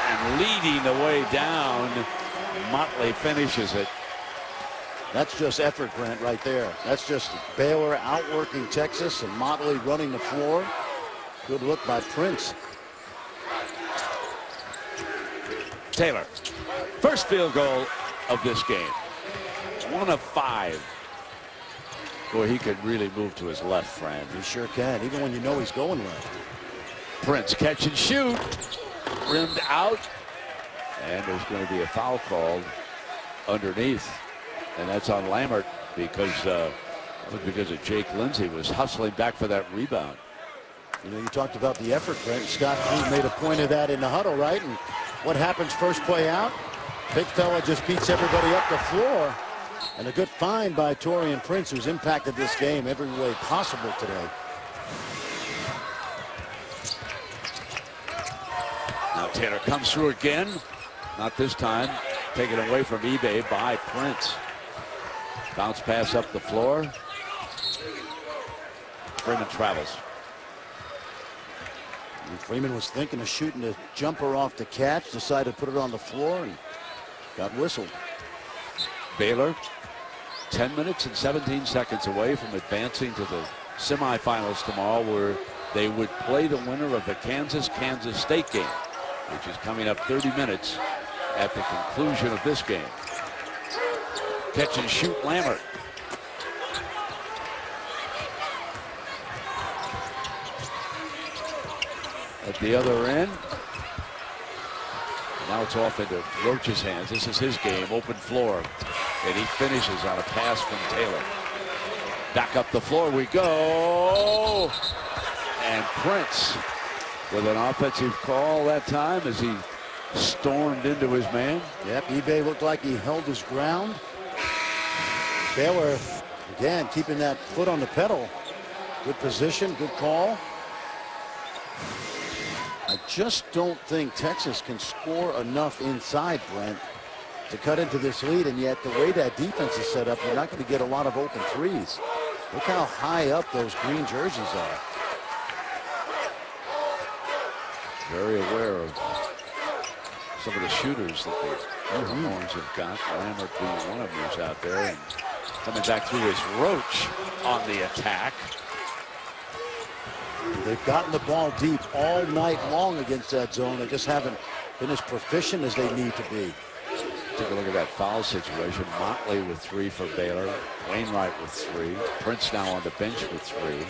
And leading the way down, Motley finishes it. That's just effort, Brent, right there. That's just Baylor outworking Texas and Motley running the floor. Good look by Prince. Taylor, first field goal of this game. 1 of 5. Boy, he could really move to his left, Fran. He sure can, even when you know he's going left. Prince catch and shoot. Rimmed out. And there's going to be a foul called underneath. And that's on Lambert because of Jake Lindsey was hustling back for that rebound. You know, you talked about the effort, Brent. Scott Drew made a point of that in the huddle, right? And what happens first play out? Big fella just beats everybody up the floor. And a good find by Taurean Prince, who's impacted this game every way possible today. Now Taylor comes through again. Not this time. Taken away from eBay by Prince. Bounce pass up the floor. Freeman travels. And Freeman was thinking of shooting a jumper off the catch, decided to put it on the floor and got whistled. Baylor 10 minutes and 17 seconds away from advancing to the semifinals tomorrow, where they would play the winner of the Kansas State game, which is coming up 30 minutes at the conclusion of this game. Catch and shoot Lambert. At the other end. Now it's off into Roach's hands. This is his game, open floor. And he finishes on a pass from Taylor. Back up the floor we go. And Prince with an offensive call that time as he stormed into his man. Yep, eBay looked like he held his ground. Baylor, again, keeping that foot on the pedal. Good position, good call. I just don't think Texas can score enough inside, Brent, to cut into this lead, and yet the way that defense is set up, you're not going to get a lot of open threes. Look how high up those green jerseys are. Very aware of some of the shooters that the Longhorns have got. Lambert being one of them who's out there, and coming back through is Roach on the attack. They've gotten the ball deep all night long against that zone. They just haven't been as proficient as they need to be. Take a look at that foul situation. Motley with 3 for Baylor. Wainwright with 3. Prince now on the bench with 3.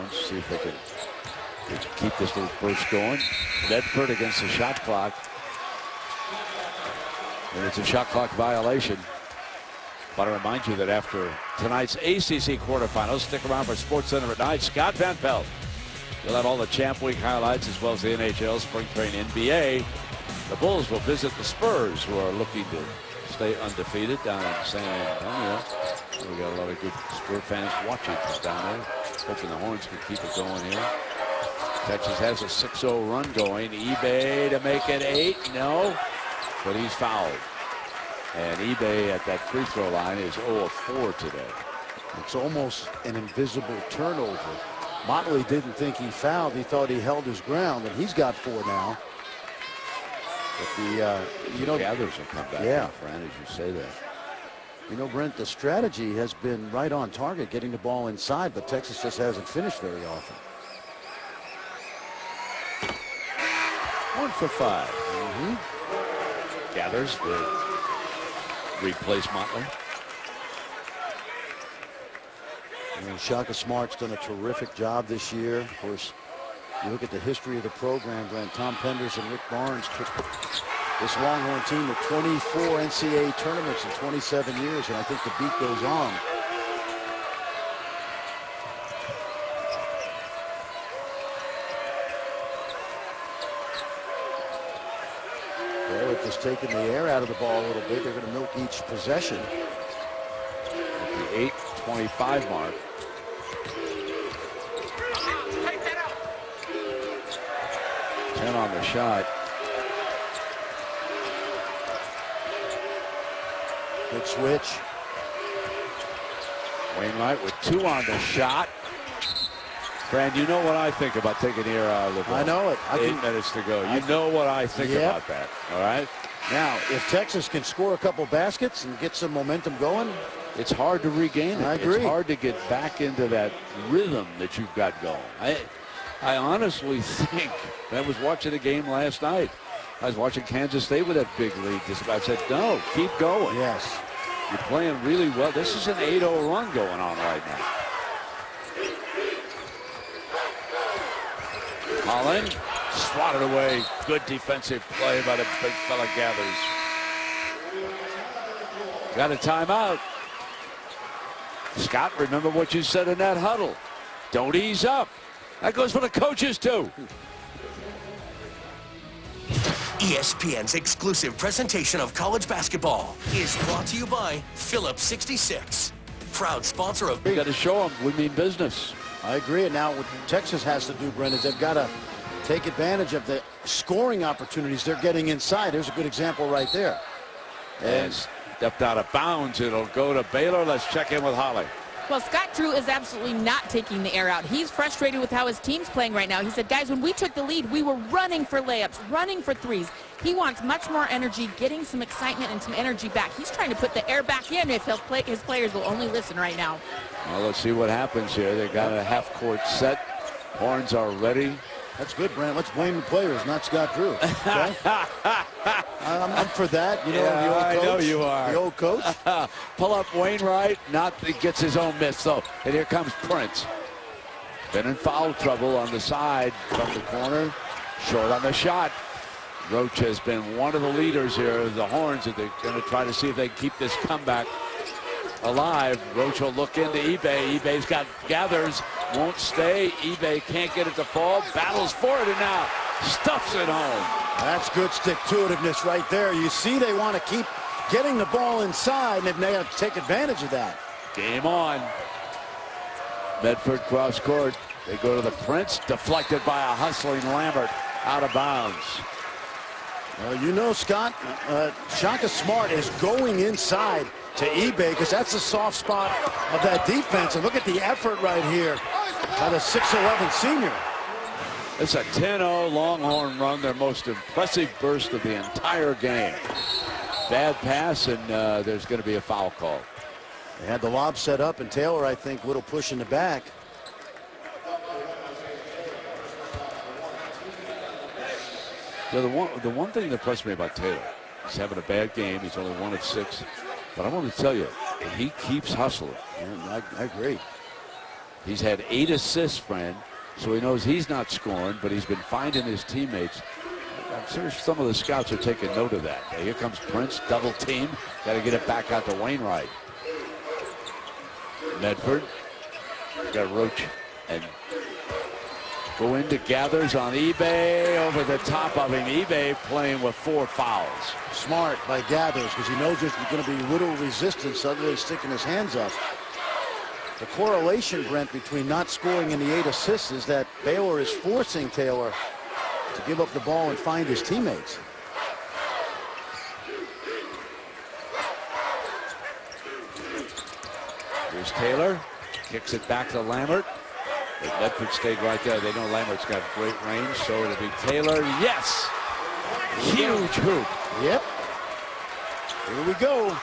Let's see if they can keep this little burst going. Medford against the shot clock. And it's a shot clock violation. But I remind you that after tonight's ACC quarterfinals, stick around for SportsCenter at night. Scott Van Pelt. You'll have all the Champ Week highlights as well as the NHL, Spring Training, NBA. The Bulls will visit the Spurs, who are looking to stay undefeated down in San Antonio. We got a lot of good Spurs fans watching from down there. Hoping the Horns can keep it going here. Texas has a 6-0 run going. eBay to make it 8. No, but he's fouled. And eBay at that free throw line is 0 of 4 today. It's almost an invisible turnover. Motley didn't think he fouled. He thought he held his ground, and he's got 4 now. But you know, gathers will come back. Yeah, Fran, as you say that. You know, Brent, the strategy has been right on target, getting the ball inside, but Texas just hasn't finished very often. 1 for 5. Gathers will replace Motley. You know, Shaka Smart's done a terrific job this year. Of course, you look at the history of the program, Brent. Tom Penders and Rick Barnes took this Longhorn team to 24 NCAA tournaments in 27 years, and I think the beat goes on. Baylor just taking the air out of the ball a little bit. They're going to milk each possession. At the 8:25 mark. Ten on the shot. Good switch. Wainwright with 2 on the shot. Fran, you know what I think about taking the air out of the ball. I know it. 8 minutes to go. You know what I think about that. All right. Now, if Texas can score a couple baskets and get some momentum going, it's hard to regain it. I agree. It's hard to get back into that rhythm that you've got going. I honestly think, I was watching the game last night. I was watching Kansas State with that big lead. I said, no, keep going. yes. You're playing really well. This is an 8-0 run going on right now. Holland swatted away. Good defensive play by the big fella Gathers. Got a timeout. Scott, remember what you said in that huddle. Don't ease up. That goes for the coaches, too. ESPN's exclusive presentation of college basketball is brought to you by Phillips 66, proud sponsor of... We got to show them we mean business. I agree. And now what Texas has to do, Brendan, is they've got to take advantage of the scoring opportunities they're getting inside. There's a good example right there. And stepped out of bounds. It'll go to Baylor. Let's check in with Holly. Well, Scott Drew is absolutely not taking the air out. He's frustrated with how his team's playing right now. He said, guys, when we took the lead, we were running for layups, running for threes. He wants much more energy, getting some excitement and some energy back. He's trying to put the air back in if his players will only listen right now. Well, let's see what happens here. They got a half-court set. Horns are ready. That's good, Brand. Let's blame the players, not Scott Drew. Okay? I'm for that. You know, Yeah, the old coach. I know you are. The old coach. Pull up Wainwright. He gets his own miss, though. And here comes Prince. Been in foul trouble on the side from the corner. Short on the shot. Roach has been one of the leaders here of the Horns, and they're going to try to see if they can keep this comeback alive. Roach will look into eBay. eBay's got Gathers. Won't stay. eBay can't get it to fall. Battles for it, and now stuffs it home. That's good stick-to-itiveness right there. You see they want to keep getting the ball inside, and they have to take advantage of that. Game on. Medford cross court. They go to the Prince. Deflected by a hustling Lambert. Out of bounds. Well, you know, Scott, Shaka Smart is going inside to eBay because that's the soft spot of that defense. And look at the effort right here by the 6'11" senior. It's a 10-0 Longhorn run, their most impressive burst of the entire game. Bad pass, and there's going to be a foul call. They had the lob set up, and Taylor, I think, little push in the back. So the one thing that impressed me about Taylor, he's having a bad game. He's only 1 of 6. But I want to tell you, he keeps hustling. Yeah, I agree. He's had 8 assists, friend, so he knows he's not scoring, but he's been finding his teammates. I'm sure some of the scouts are taking note of that. Here comes Prince, double team. Got to get it back out to Wainwright. Medford got Roach and go into Gathers on eBay, over the top of him. eBay playing with 4 fouls. Smart by Gathers because he knows there's going to be little resistance other than sticking his hands up. The correlation, Brent, between not scoring and the 8 assists is that Baylor is forcing Taylor to give up the ball and find his teammates. Here's Taylor. Kicks it back to Lambert. But Medford stayed right there. They know Lambert's got great range, so it'll be Taylor. Yes! Huge hoop. Yep. Here we go.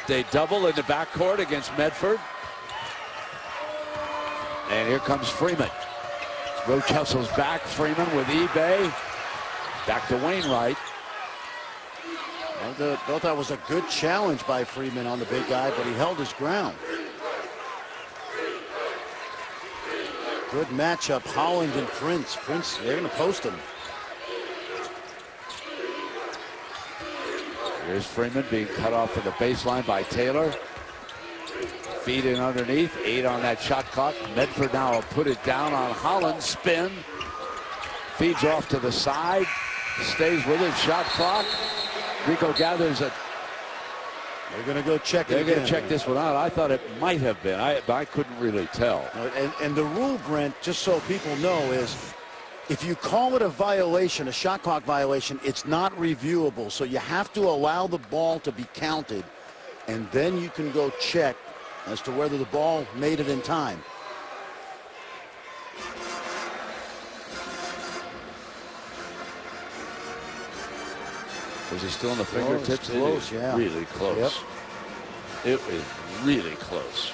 They double in the backcourt against Medford. And here comes Freeman. Roach hustles back. Freeman with eBay. Back to Wainwright. I thought that was a good challenge by Freeman on the big guy, but he held his ground. Good matchup, Holland and Prince. Prince, they're going to post him. Here's Freeman being cut off from the baseline by Taylor. Feed in underneath. 8 on that shot clock. Medford now will put it down on Holland. Spin. Feeds off to the side. stays with it. Shot clock. Rico gathers it. They're going to go check it They're again. going to check this one out. I thought it might have been. I couldn't really tell. And the rule, Brent, just so people know, is if you call it a violation, a shot clock violation, it's not reviewable. So you have to allow the ball to be counted, and then you can go check as to whether the ball made it in time. Was it still in the fingertips? Close, it is yeah. Really close. Yep. It is really close.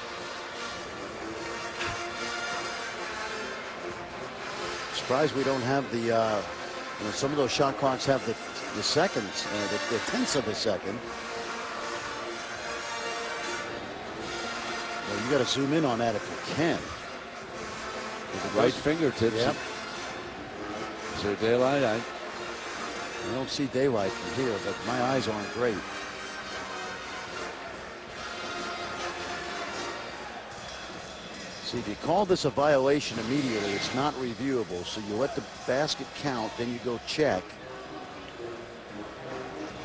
Surprised we don't have the, some of those shot clocks have the seconds, the tenths of a second. Well, you got to zoom in on that if you can. With the right fingertips. Yep. Is there daylight? I don't see daylight from here, but my eyes aren't great. See, if you call this a violation immediately, it's not reviewable. So you let the basket count, then you go check.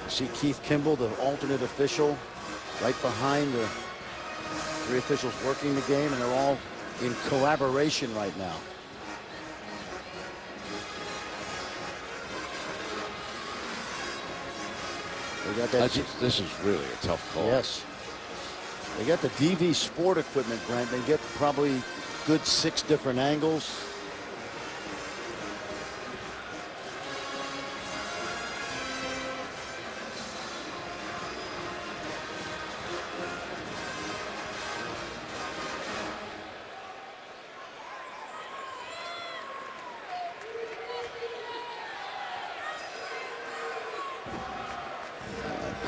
See Keith Kimball, the alternate official, right behind the three officials working the game, and they're all in collaboration right now. They got that. This is really a tough call. Yes. They got the DV Sport equipment, Brent. They get probably good 6 different angles.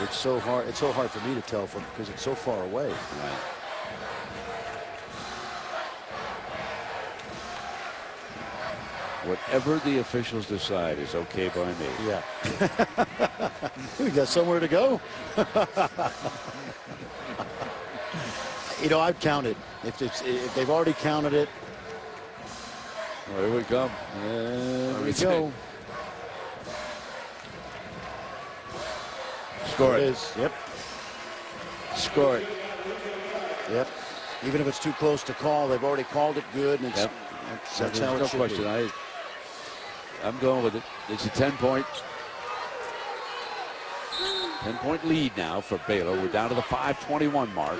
It's so hard. It's so hard for me to tell because it's so far away. Right. Whatever the officials decide is okay by me. Yeah. We got somewhere to go. I've counted. If they've already counted it. Well, here we come. There we go. Score it. Is. Yep. Score it. Yep. Even if it's too close to call, they've already called it good, and it's, that's how it no should question. be. I'm going with it. It's a 10-point lead now for Baylor. We're down to the 5:21 mark.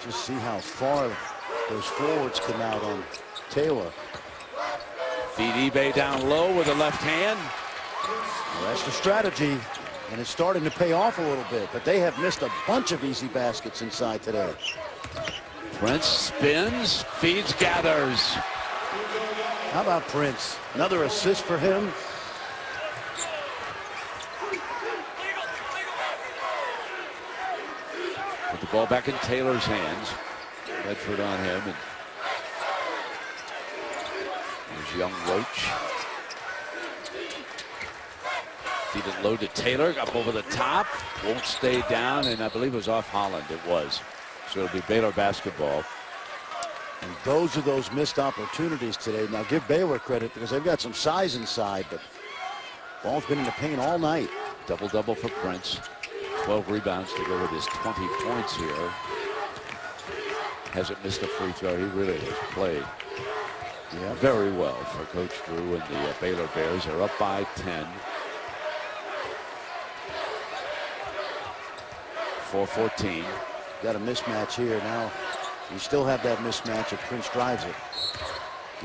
Just see how far those forwards come out on Taylor. Feed eBay down low with the left hand. Well, that's the strategy, and it's starting to pay off a little bit, but they have missed a bunch of easy baskets inside today. Prince spins, feeds, gathers. How about Prince? Another assist for him. Put the ball back in Taylor's hands. Bedford on him. And there's young Roach. Feed it low to Taylor. Up over the top. Won't stay down. And I believe it was off Holland. It was. So it'll be Baylor basketball. And those are those missed opportunities today. Now give Baylor credit because they've got some size inside, but ball's been in the paint all night. Double-double for Prince. 12 rebounds to go with his 20 points here. Hasn't missed a free throw. He really has played very well for Coach Drew and the Baylor Bears. They're up by 10. 4:14. Got a mismatch here now. You still have that mismatch if Prince drives it.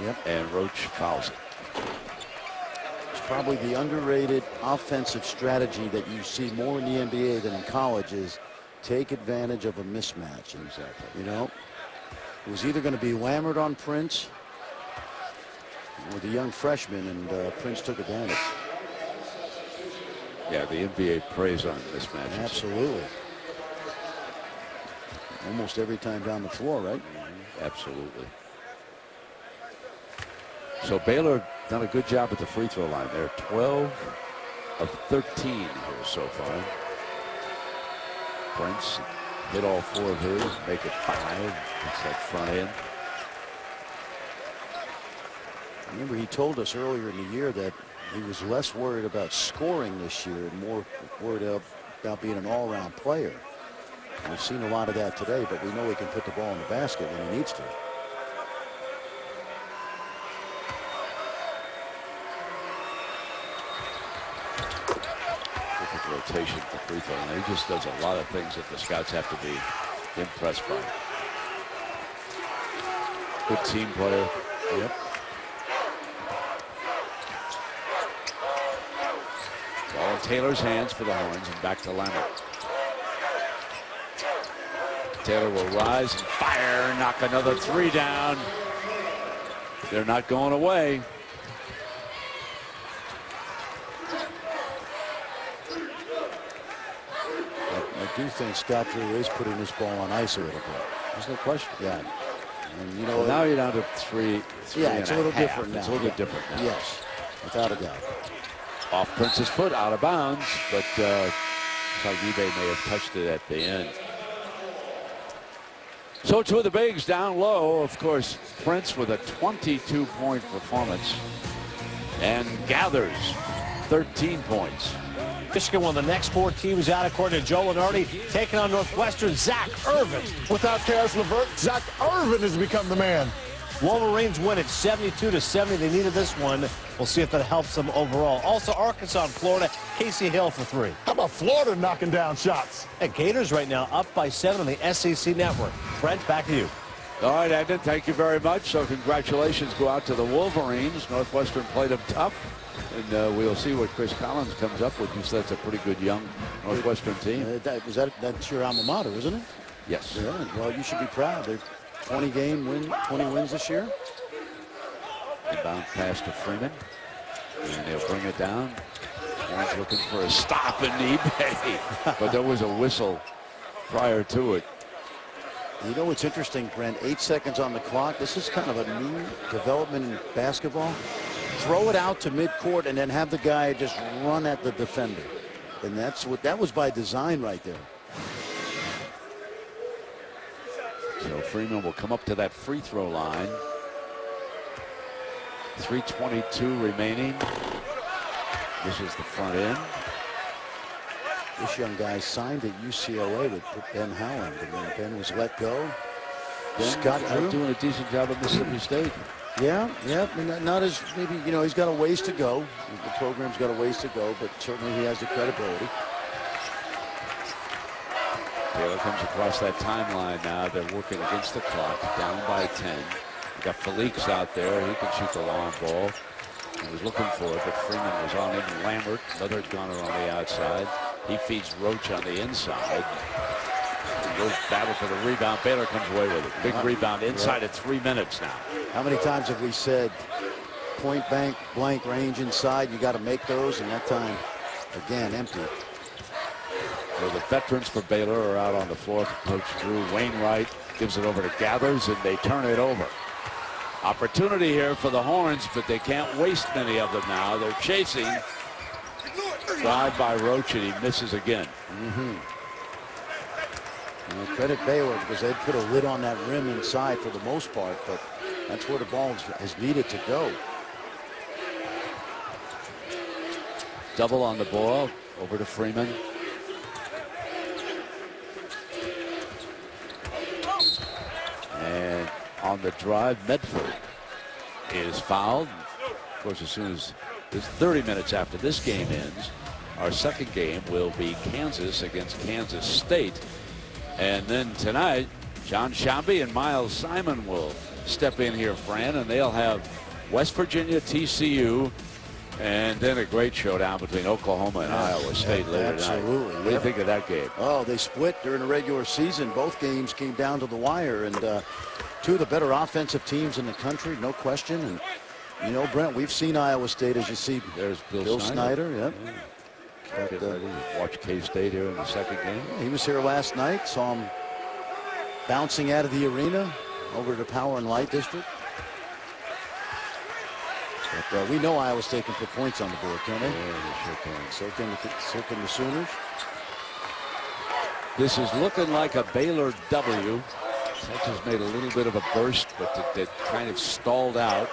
Yep. And Roach fouls it. It's probably the underrated offensive strategy that you see more in the NBA than in college is take advantage of a mismatch. Exactly. It was either going to be Lammert on Prince or the young freshman, and Prince took advantage. Yeah, the NBA preys on mismatches. Absolutely. Almost every time down the floor, right? Absolutely. So Baylor done a good job at the free throw line. They're 12 of 13 here so far. Prince hit all 4 of his, make it 5. It's that front end. Remember, he told us earlier in the year that he was less worried about scoring this year and more worried about being an all-around player. And we've seen a lot of that today, but we know he can put the ball in the basket when he needs to. Rotation for free throw, and he just does a lot of things that the scouts have to be impressed by. Good team player. Yep. Ball in Taylor's hands for the Horns, and back to Lambert. Taylor will rise and fire, knock another three down. They're not going away. I do think Scott Drew is putting this ball on ice a little bit. There's no question. Yeah. And you know, well, now you're down to three yeah, it's a little half. different now. It's a little bit different now. Yes, without a doubt. Off Prince's foot, out of bounds, but looks like eBay may have touched it at the end. So two of the bigs down low. Of course, Prince with a 22-point performance and gathers 13 points. Michigan, one of the next 4 teams out, according to Joe Lenardi, taking on Northwestern. Zach Irvin. Without Karis LeVert, Zach Irvin has become the man. Wolverines win it 72-70. They needed this one. We'll see if that helps them overall. Also, Arkansas and Florida. Casey Hill for 3. How about Florida knocking down shots? And Gators right now up by 7 on the SEC network. Brent, back to you. All right, Edna, thank you very much. So congratulations go out to the Wolverines. Northwestern played them tough. And we'll see what Chris Collins comes up with. You said that's a pretty good young Northwestern team. That's your alma mater, isn't it? Yes. Yeah, well, you should be proud. They're 20 wins this year. Inbound pass to Freeman. And they'll bring it down. Horns looking for a stop in eBay. But there was a whistle prior to it. You know what's interesting, Brent? 8 seconds on the clock. This is kind of a new development in basketball. Throw it out to midcourt and then have the guy just run at the defender. And that was by design right there. So Freeman will come up to that free throw line. 3:22 remaining. This is the front end. This young guy signed at UCLA with Ben Howland, and then Ben was let go. Scott Drew doing a decent job at Mississippi State. Yeah, not as maybe, you know, he's got a ways to go. The program's got a ways to go, but certainly he has the credibility. Taylor comes across that timeline now. They're working against the clock, down by 10. We got Felix out there. He can shoot the long ball. He was looking for it, but Freeman was on him. Lambert, another gunner on the outside. He feeds Roach on the inside. Goes battle for the rebound. Baylor comes away with it. Big rebound inside of 3 minutes now. How many times have we said point blank range inside? You got to make those, and that time, again, empty. So the veterans for Baylor are out on the floor. Coach Drew Wainwright gives it over to Gathers, and they turn it over. Opportunity here for the Horns, but they can't waste many of them now. They're chasing. Drive by Roach, and he misses again. Credit Baylor, because they'd put a lid on that rim inside for the most part, but that's where the ball has needed to go. Double on the ball, over to Freeman. And on the drive, Medford is fouled. Of course, as soon as this 30 minutes after this game ends, our second game will be Kansas against Kansas State. And then tonight, John Shambi and Miles Simon will step in here, Fran, and they'll have West Virginia, TCU, and then a great showdown between Oklahoma and Iowa State later tonight. Absolutely. What do you think of that game? Oh, they split during the regular season. Both games came down to the wire, and two of the better offensive teams in the country, no question. And, you know, Brent, we've seen Iowa State, as you see. There's Bill Snyder. Yep. Get ready to watch K-State here in the second game. He was here last night. Saw him bouncing out of the arena over to the Power and Light District. But we know Iowa State can put points on the board, can't they? Yeah, they sure can. So can the Sooners. This is looking like a Baylor W. Texas made a little bit of a burst, but that kind of stalled out.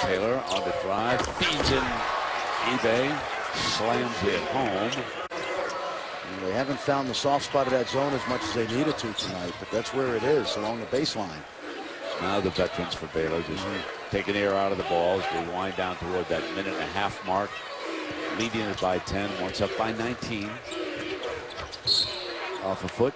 Taylor on the drive, feeds in eBay, slams it home. And they haven't found the soft spot of that zone as much as they needed to tonight, but that's where it is, along the baseline. Now the veterans for Baylor just taking air out of the balls. We wind down toward that minute-and-a-half mark, leading it by 10, once up by 19. Off a foot.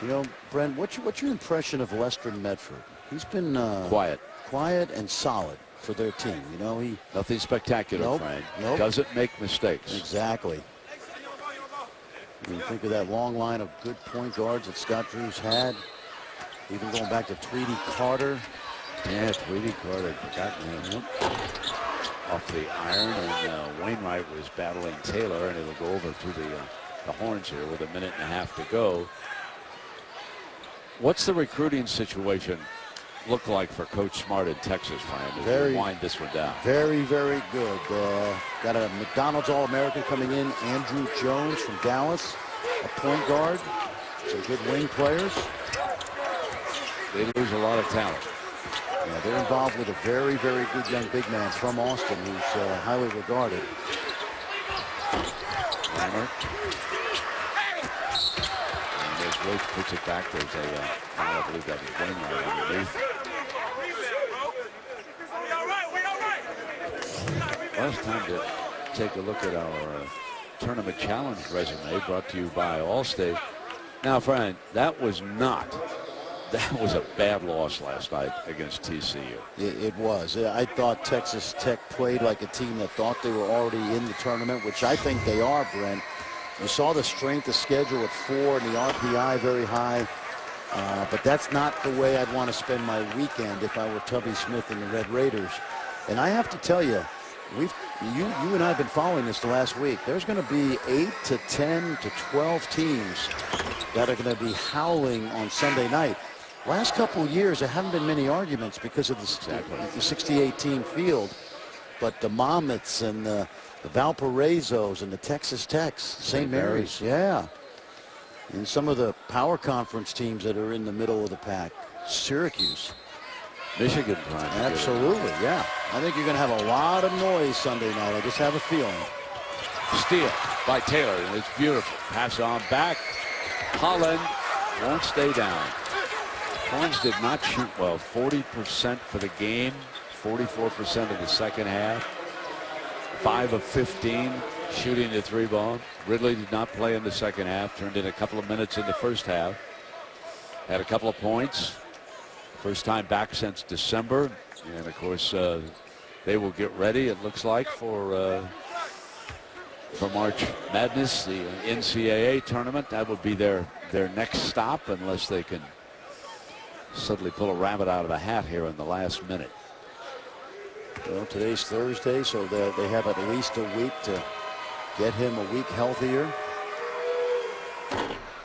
You know, Brent, what's your impression of Lester Medford? He's been quiet and solid for their team. You know, nothing spectacular, Frank. Doesn't make mistakes. Exactly. You think of that long line of good point guards that Scott Drew's had. Even going back to Tweedy Carter. Yeah, Tweedy Carter, forgotten him. Off the iron, and Wainwright was battling Taylor, and it'll go over to the Horns here with a minute-and-a-half to go. What's the recruiting situation look like for Coach Smart in Texas, Frank, as we wind this one down? Very, very good. Got a McDonald's All-American coming in, Andrew Jones from Dallas, a point guard, some good wing players. They lose a lot of talent. Yeah, they're involved with a very, very good young big man from Austin who's highly regarded. Hammer. And as Roach puts it back, there's I believe that was Wainwright underneath. Well, it's time to take a look at our Tournament Challenge resume brought to you by Allstate. Now, Frank, that was a bad loss last night against TCU. It was. I thought Texas Tech played like a team that thought they were already in the tournament, which I think they are, Brent. You saw the strength of schedule at 4 and the RPI very high. But that's not the way I'd want to spend my weekend if I were Tubby Smith and the Red Raiders. And I have to tell you, you and I have been following this the last week. There's going to be 8 to 10 to 12 teams that are going to be howling on Sunday night. Last couple of years, there haven't been many arguments because of the 68-team field. But the Monmouths and the Valparaisos and the Texas Techs, St. Mary's, yeah. And some of the power conference teams that are in the middle of the pack. Syracuse. Michigan. Absolutely, yeah. I think you're going to have a lot of noise Sunday night. I just have a feeling. Steal by Taylor, and it's beautiful. Pass on back. Holland won't stay down. Horns did not shoot well. 40% for the game, 44% of the second half. 5 of 15 shooting the 3-ball. Ridley did not play in the second half. Turned in a couple of minutes in the first half. Had a couple of points. First time back since December. And of course, they will get ready, it looks like, for March Madness, the NCAA tournament. That would be their next stop, unless they can suddenly pull a rabbit out of a hat here in the last minute. Well, today's Thursday, so they have at least a week to get him a week healthier.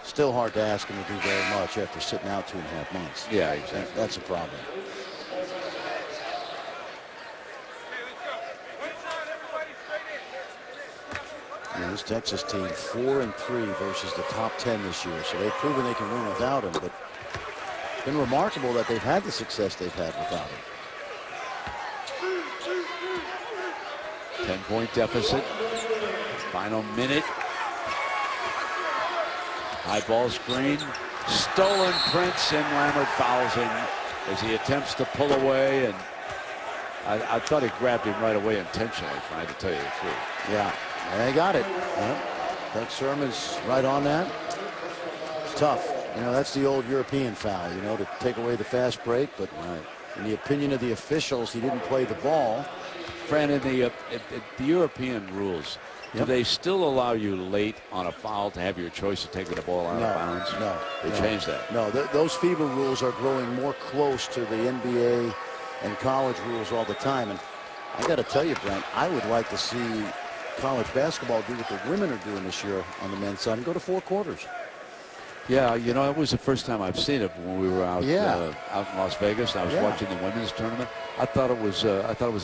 Still hard to ask him to do very much after sitting out 2.5 months. Yeah, exactly. That's a problem. And this Texas team 4-3 versus the top 10 this year, so they've proven they can win without him. But it's been remarkable that they've had the success they've had without him. 10-point deficit. Final minute. High ball screen. Stolen Prince, and Lammert fouls him as he attempts to pull away. And I thought he grabbed him right away intentionally, trying to tell you the truth. Yeah, they got it. Doug Sermon's right on that. It's tough. You know, that's the old European foul, you know, to take away the fast break. But in the opinion of the officials, he didn't play the ball. Fran, in the European rules, do they still allow you late on a foul to have your choice of taking the ball out of bounds? No. They changed that. No, those FIBA rules are growing more close to the NBA and college rules all the time. And I got to tell you, Brent, I would like to see college basketball do what the women are doing this year on the men's side and go to 4 quarters. Yeah, you know, it was the first time I've seen it when we were out out in Las Vegas. I was watching the women's tournament. I thought it was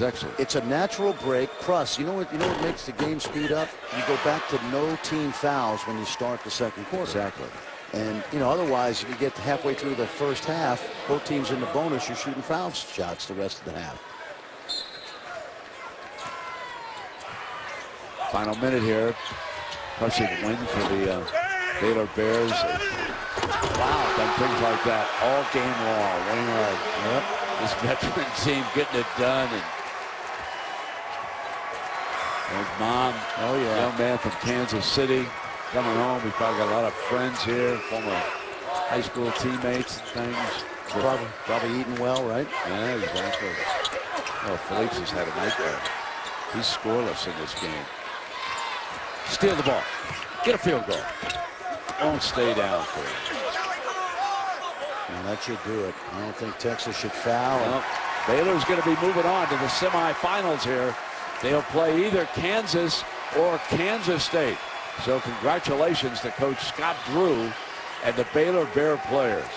excellent. It's a natural break. Plus, you know what makes the game speed up? You go back to no team fouls when you start the second quarter. Exactly. And you know, otherwise, if you get halfway through the first half, both teams in the bonus, you're shooting foul shots the rest of the half. Final minute here. Crushing win for the Baylor Bears. Wow, done things like that all game long. Wainwright, this veteran team getting it done. And his mom, young man from Kansas City, coming home. He's probably got a lot of friends here, former high school teammates and things. Probably eating well, right? Yeah, exactly. Well, Felix has had a nightmare. He's scoreless in this game. Steal the ball. Get a field goal. Won't stay down for it. And that should do it. I don't think Texas should foul. Well, Baylor's going to be moving on to the semifinals here. They'll play either Kansas or Kansas State. So congratulations to Coach Scott Drew and the Baylor Bear players.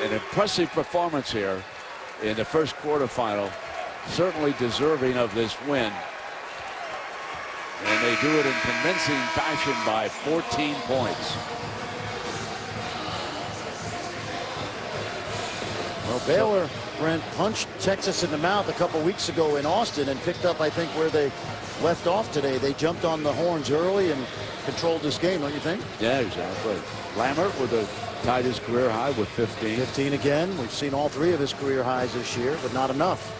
An impressive performance here in the first quarterfinal. Certainly deserving of this win. And they do it in convincing fashion by 14 points. Well, Baylor, Brent, punched Texas in the mouth a couple weeks ago in Austin and picked up, I think, where they left off today. They jumped on the horns early and controlled this game, don't you think? Yeah, exactly. Lammert tied his career high with 15. 15 again. We've seen all three of his career highs this year, but not enough.